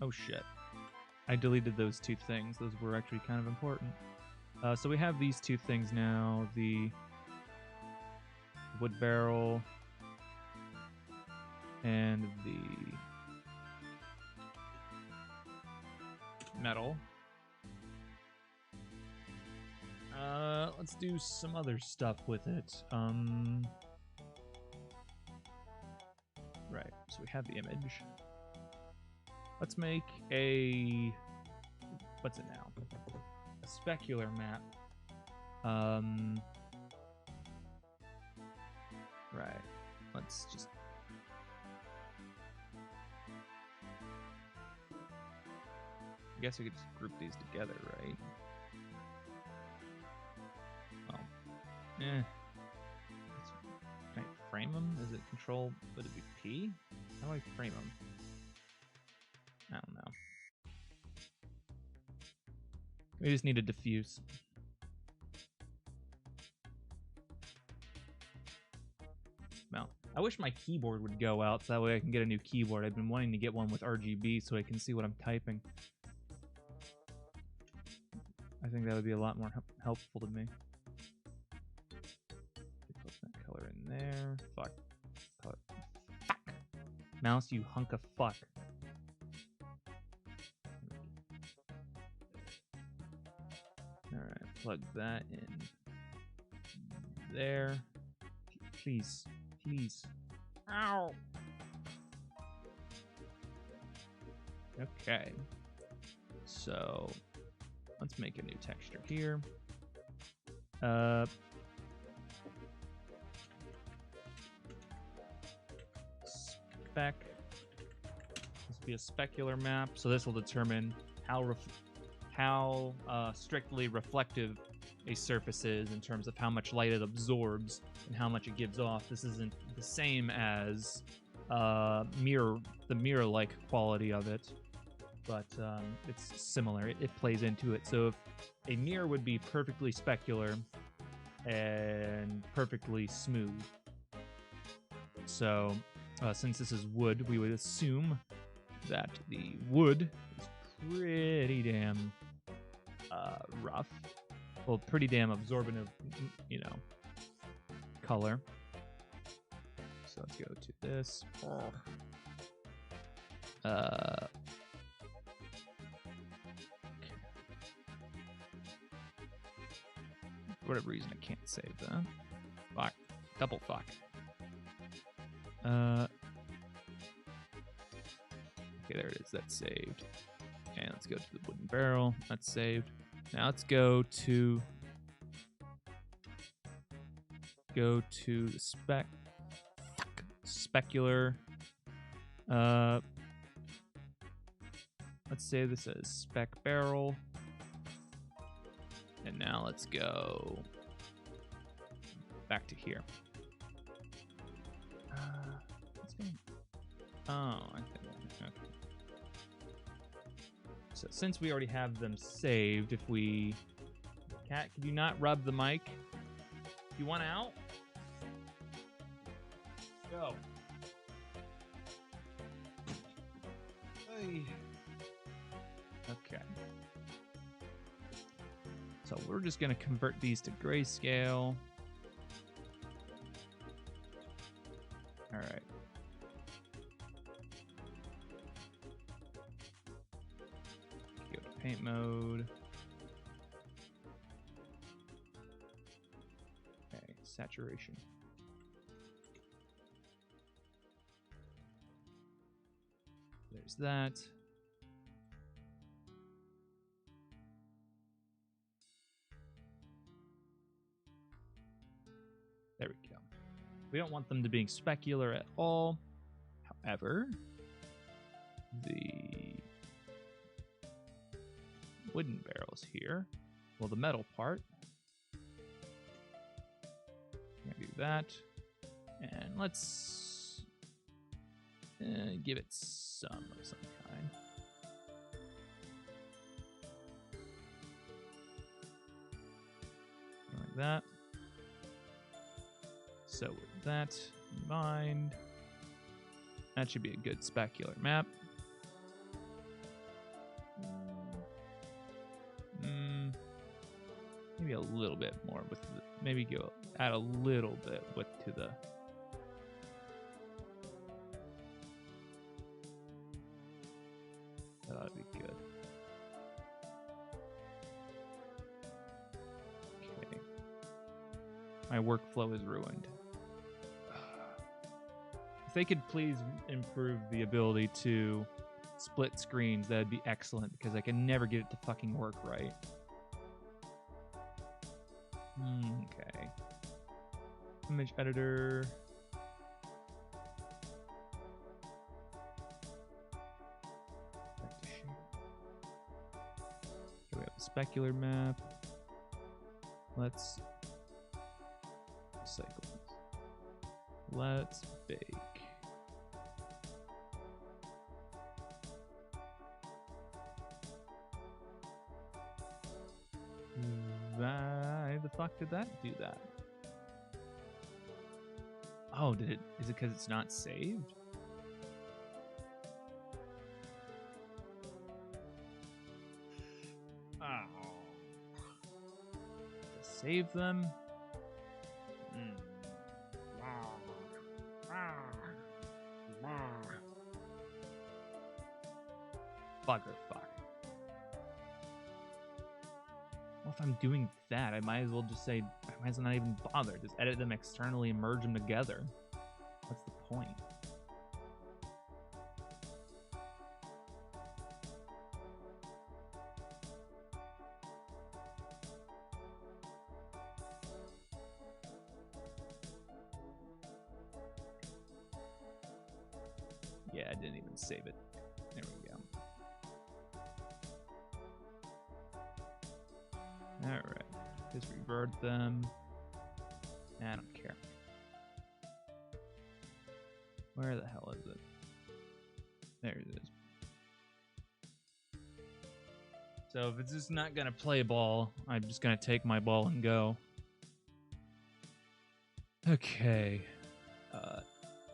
Speaker 1: Oh shit. I deleted those 2 things. Those were actually kind of important. So we have these 2 things now. The wood barrel and the metal. Let's do some other stuff with it. Right, so we have the image. Let's make a, what's it now? A specular map. Right, let's just, I guess we could just group these together, right? Well, can I frame them? Is it control, would it be P? How do I frame them? I don't know. We just need a diffuse. Well, I wish my keyboard would go out so that way I can get a new keyboard. I've been wanting to get one with RGB so I can see what I'm typing. I think that would be a lot more helpful to me. Put that color in there. Fuck. Color. Fuck. Mouse, you hunk of fuck. Alright, plug that in there. Please. Please. Ow! Okay. So, let's make a new texture here. Spec. This will be a specular map, so this will determine how strictly reflective a surface is in terms of how much light it absorbs and how much it gives off. This isn't the same as the mirror-like quality of it, but it's similar. It plays into it. So if a mirror would be perfectly specular and perfectly smooth. So since this is wood, we would assume that the wood is pretty damn rough. Well, pretty damn absorbent of, color. So let's go to this. Okay. For whatever reason, I can't save that. Fuck. Double fuck. Okay, there it is. That's saved. And let's go to the wooden barrel. That's saved. Now let's go to the specular. Let's say this is spec barrel. And now let's go back to here. Let's go. Oh, I think. Okay. So since we already have them saved, if we... Cat, could you not rub the mic? You want out? Go. Hey. Okay. So we're just going to convert these to grayscale. All right. Go to paint mode. Okay, saturation. There's that. There we go. We don't want them to be specular at all. However, the wooden barrels here, well, the metal part, I'm gonna do that, and let's give it some of some kind. Like that. So with that in mind, that should be a good specular map. Maybe a little bit more with the, maybe go add a little bit width to the. That ought to be good. Okay. My workflow is ruined. If they could please improve the ability to split screens, that'd be excellent, because I can never get it to fucking work right. Okay. Image editor. Back to share. Okay, we have the specular map. Let's cycle this. let's bake. Why the fuck did that do that? Oh, did it? Is it because it's not saved? Oh. Save them. Bugger fuck. Well, if I'm doing that, I might as well just say, I might as well not even bother. Just edit them externally and merge them together. What's the point? Yeah, I didn't even save it. There we go. Alright. Just revert them. I don't care. Where the hell is it? There it is. So if it's just not gonna play ball, I'm just gonna take my ball and go. Okay.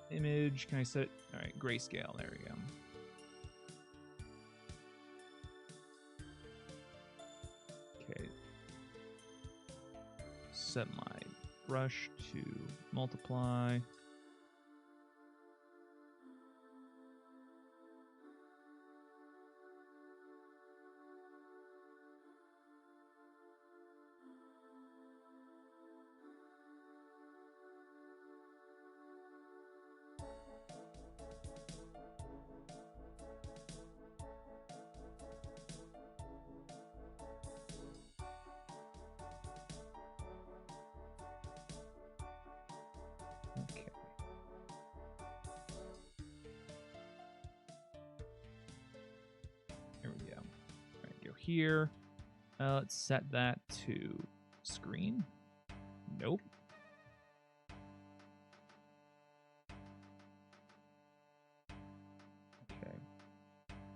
Speaker 1: Image, can I set it? All right, grayscale, there we go. Okay. Set my brush to multiply. Okay. There we go. All right, go here. Let's set that to screen. Nope. Okay.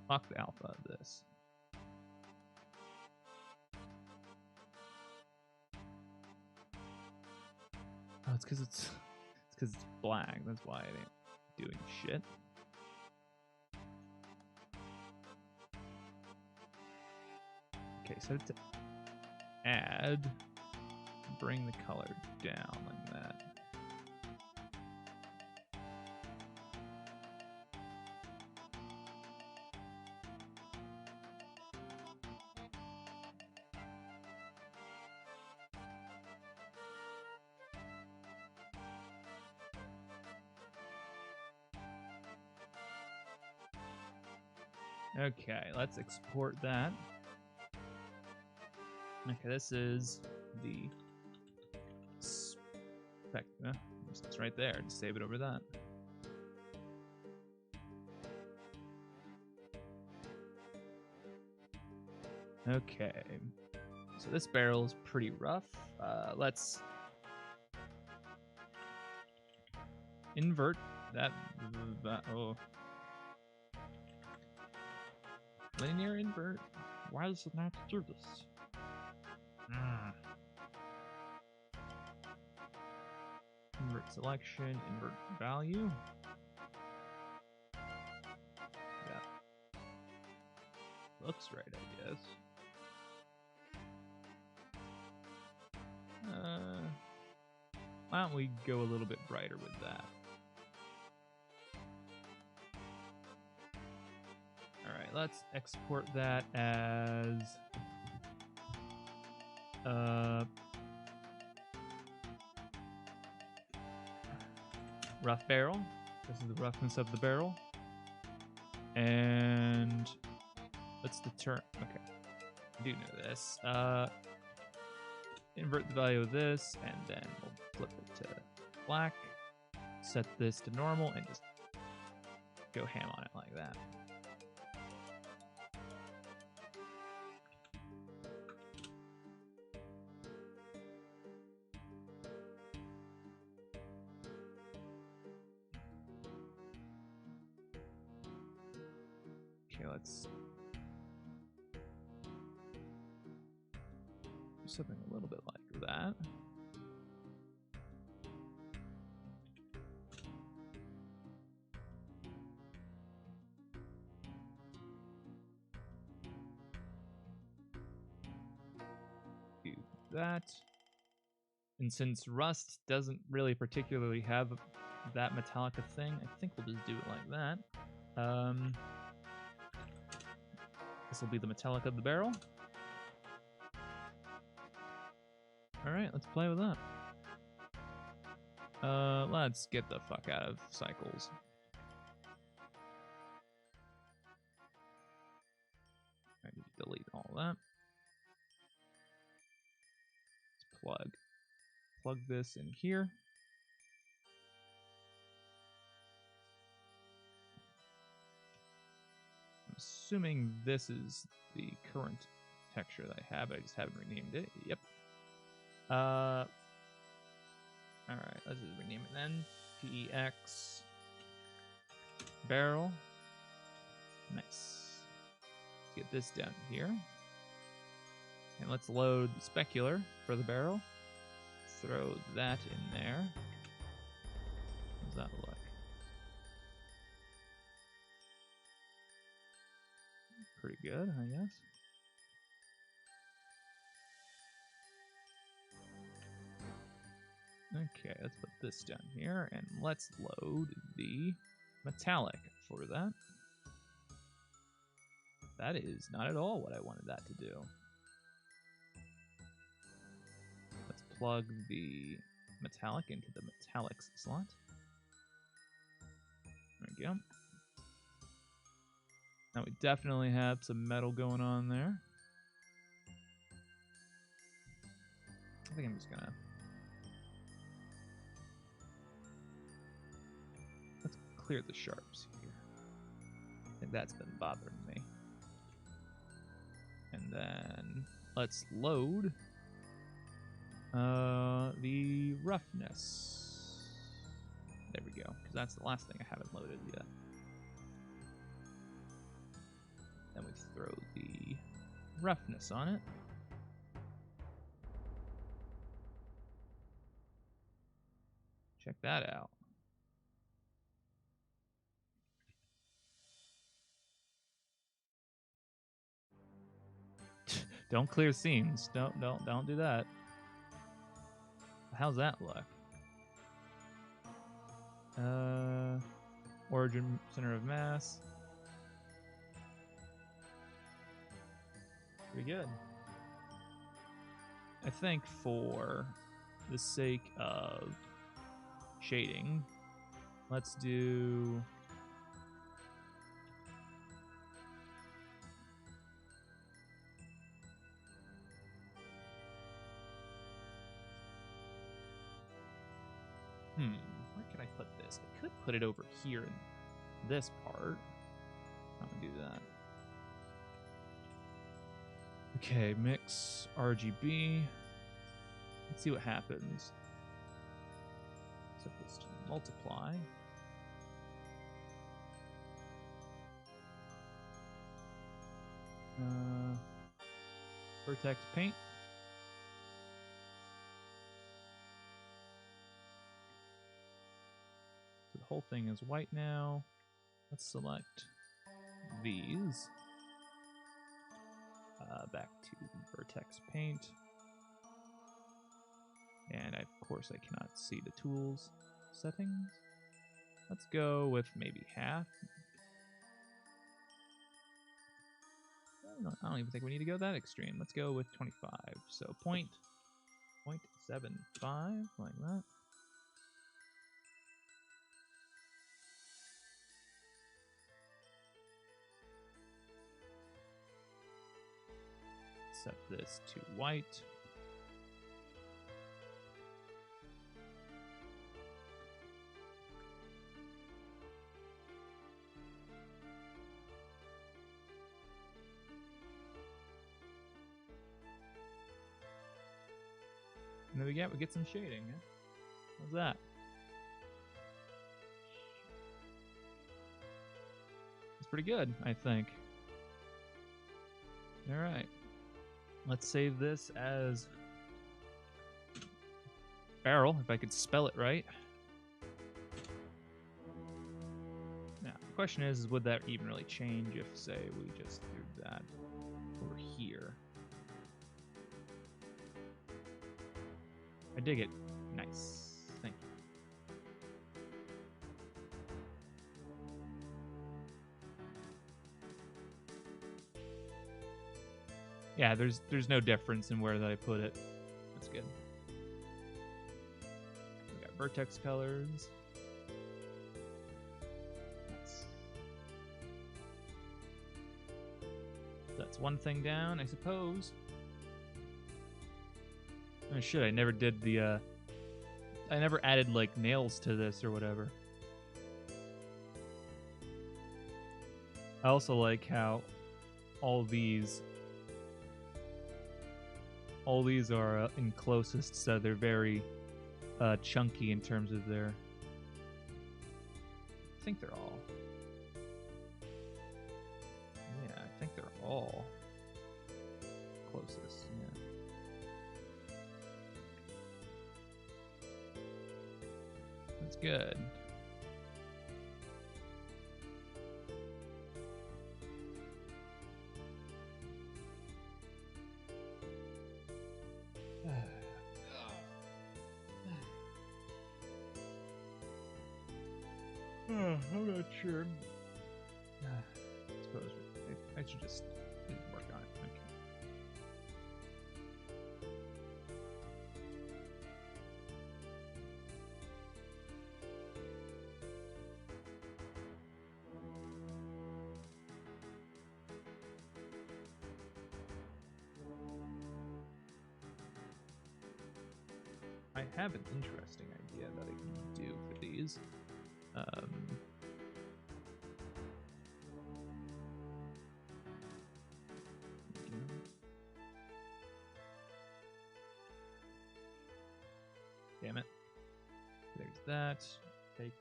Speaker 1: Fuck the alpha of this. Oh, it's because it's black. That's why it ain't doing shit. Okay, set it to add. Bring the color down like that. Okay, let's export that. Okay, this is the spec. It's right there. Just save it over that. Okay, so this barrel is pretty rough. Let's invert that. Oh, linear invert. Why does it not do this? Invert selection, invert value. Yeah. Looks right, I guess. Why don't we go a little bit brighter with that? Alright, let's export that as rough barrel. This is the roughness of the barrel. And let's determine. Okay, I do know this. Invert the value of this, and then we'll flip it to black. Set this to normal, and just go ham on it like that. let's do something a little bit like that. Do that. And since rust doesn't really particularly have that Metallica thing, I think we'll just do it like that. This will be the Metallica of the barrel. Alright, let's play with that. Let's get the fuck out of cycles. I need to delete all that. Let's plug this in here. I'm assuming this is the current texture that I have. I just haven't renamed it. Yep. Alright, let's just rename it then. PEX barrel. Nice. Let's get this down here. And let's load the specular for the barrel. Throw that in there. How's that look? Pretty good, I guess. Okay, let's put this down here, and let's load the metallic for that. That is not at all what I wanted that to do. Let's plug the metallic into the metallics slot. There we go. Now we definitely have some metal going on there. I think I'm just gonna... Let's clear the sharps here. I think that's been bothering me. And then let's load the roughness. There we go, because that's the last thing I haven't loaded yet. Then we throw the roughness on it. Check that out. Don't clear seams. Don't do that. How's that look? Origin center of mass. Pretty good. I think for the sake of shading, let's do where can I put this? I could put it over here in this part. I'm gonna do that. Okay, mix RGB. Let's see what happens. Set this to multiply. Vertex paint. So the whole thing is white now. Let's select these. Back to vertex paint. And of course I cannot see the tools settings. Let's go with maybe half. I don't even think we need to go that extreme. Let's go with 25. So 0.75, like that. Set this to white. And then we get some shading. Huh? How's that? It's pretty good, I think. All right. Let's save this as barrel, if I could spell it right. Now, the question is would that even really change if, say, we just do that over here? I dig it. Nice. Thank you. Yeah, there's no difference in where that I put it. That's good. We got vertex colors. Nice. That's one thing down, I suppose. Oh shit, I never did the I never added like nails to this or whatever. I also like how all these are in closest, so they're very chunky in terms of their. I think they're all. Yeah, I think they're all closest. Yeah. That's good. I'm not sure. I suppose I should just work on it. Okay. I have an interesting idea that I can do for these. Damn it. There's that. Take.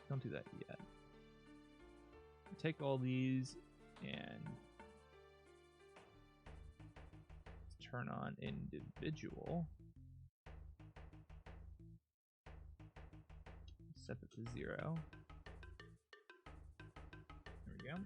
Speaker 1: Don't do that yet. Take all these and turn on individual. Set it to 0. There we go.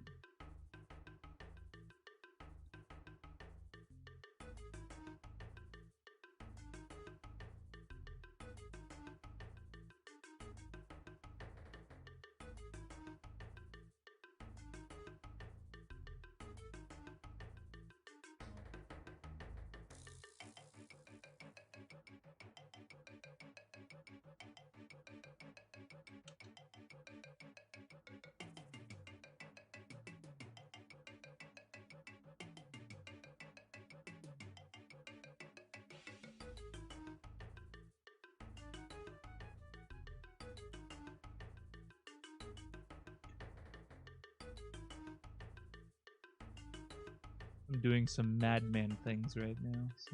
Speaker 1: I'm doing some madman things right now, so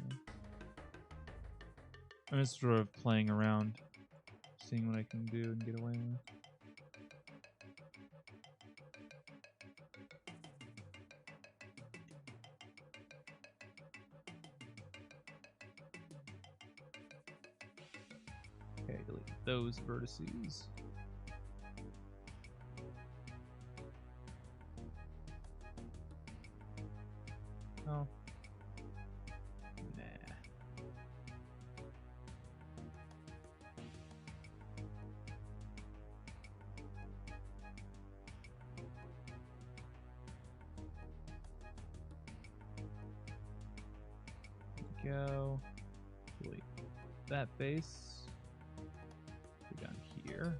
Speaker 1: I'm just sort of playing around, seeing what I can do and get away with. Okay, delete those vertices. Oh. Nah. Go. Delete that base. Go down here.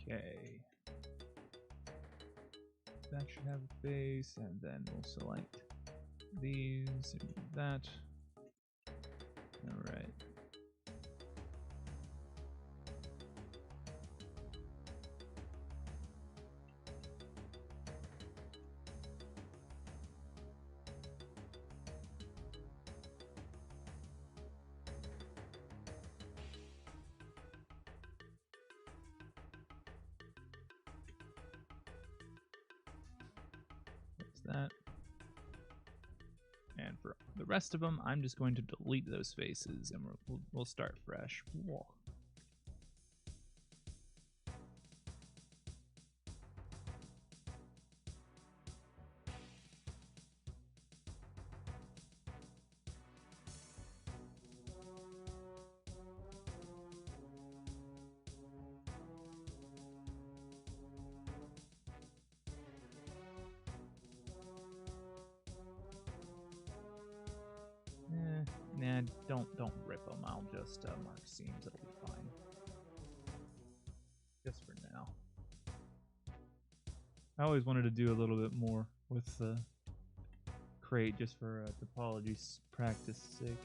Speaker 1: Okay. That should have a face, and then we'll select these and that. Alright. That. And for the rest of them, I'm just going to delete those faces and we'll start fresh. Whoa. Nah, don't rip them. I'll just mark seams. It'll be fine. Just for now. I always wanted to do a little bit more with the crate just for topology practice sake.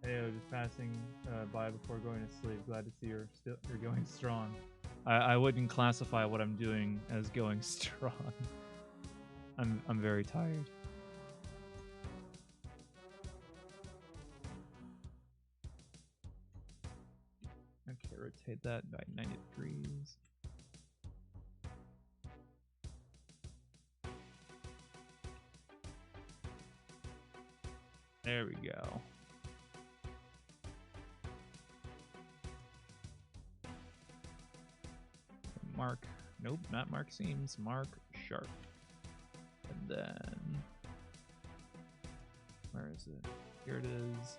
Speaker 1: Hey, I was just passing by before going to sleep. Glad to see you're going strong. I wouldn't classify what I'm doing as going strong. I'm very tired. Okay, rotate that by 90 degrees. There we go. Mark, nope, not mark seams, mark sharp. And then, where is it? Here it is.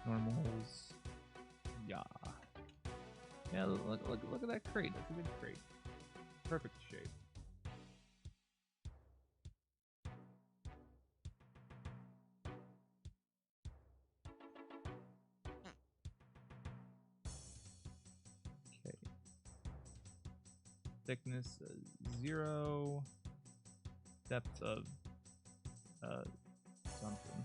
Speaker 1: Normals. Yeah. Yeah, look at that crate. That's a good crate. Perfect shape. Okay. Thickness 0. Depth of something.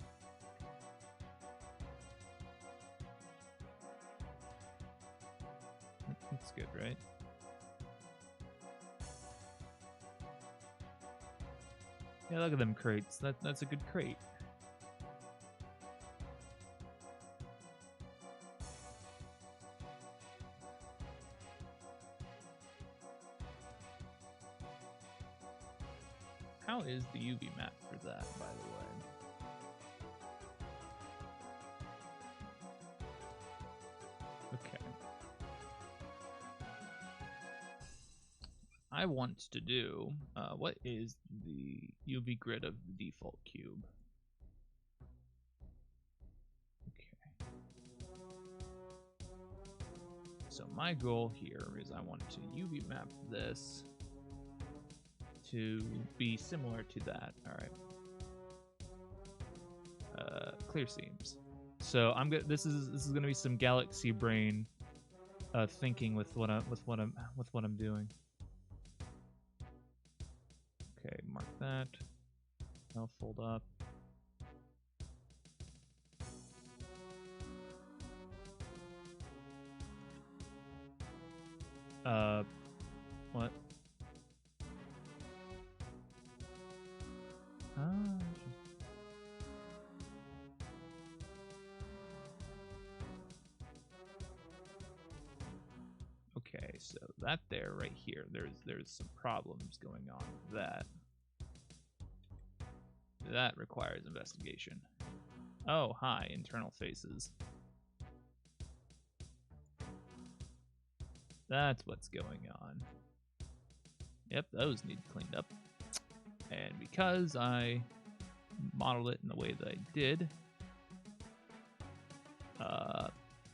Speaker 1: That's good, right? Yeah, look at them crates. That's a good crate. How is the UV map for that, by the way? Okay. I want to do, what is the UV grid of the default cube? Okay. So my goal here is I want to UV map this to be similar to that. All right. Clear seams. So I'm good. This is going to be some galaxy brain thinking with what I'm doing. Okay, mark that. I'll fold up. What? Okay, so that there right here, there's some problems going on with that. That requires investigation. Oh, hi, internal faces. That's what's going on. Yep, those need cleaned up. And because I modeled it in the way that I did,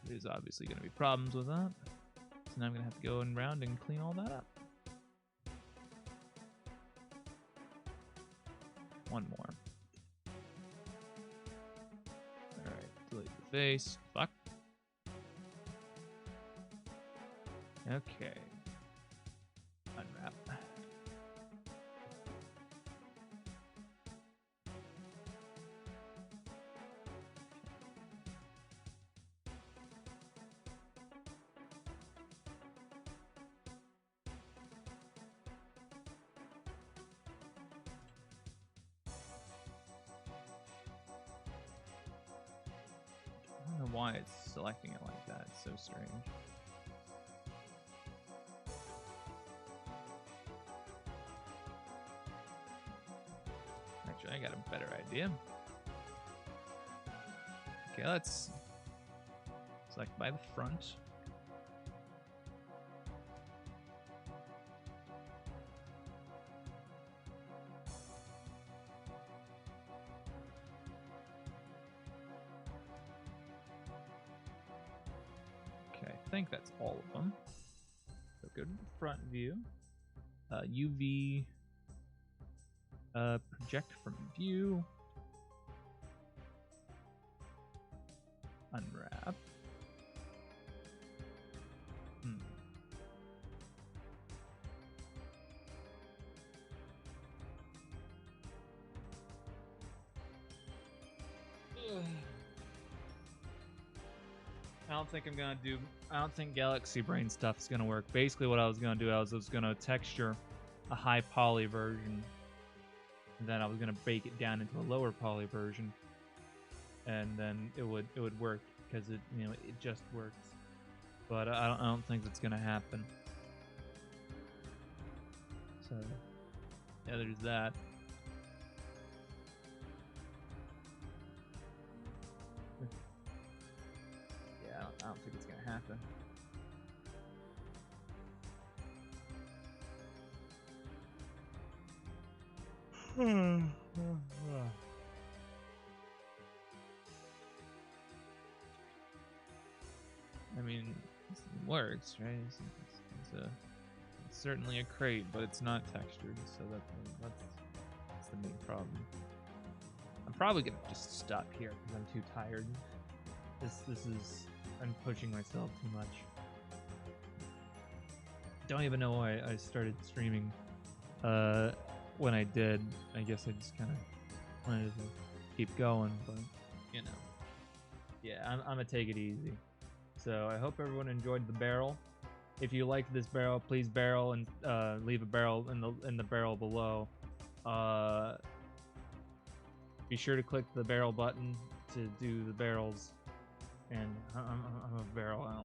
Speaker 1: there's obviously going to be problems with that. So now I'm going to have to go around and clean all that up. One more. Alright, delete the face. Fuck. Okay. Unwrap. I don't know why it's selecting it like that. It's so strange. Actually, I got a better idea. Okay, let's select by the front. Okay, I think that's all of them. So go to the front view. UV project from view. Unwrap. I don't think Galaxy Brain stuff is gonna work. Basically, what I was gonna do, I was gonna texture a high poly version, and then I was gonna bake it down into a lower poly version, and then it would work because it just works. But I don't think that's gonna happen. So yeah, there's that. Yeah, I don't think it's gonna happen. I mean, it works, right? It's certainly a crate, but it's not textured, so that's the main problem. I'm probably gonna just stop here because I'm too tired. I'm pushing myself too much. Don't even know why I started streaming when I did. I guess I just kind of wanted to keep going, but yeah, I'm gonna take it easy. So I hope everyone enjoyed the barrel. If you liked this barrel, please barrel and leave a barrel in the barrel below. Be sure to click the barrel button to do the barrels. And I'm a barrel out.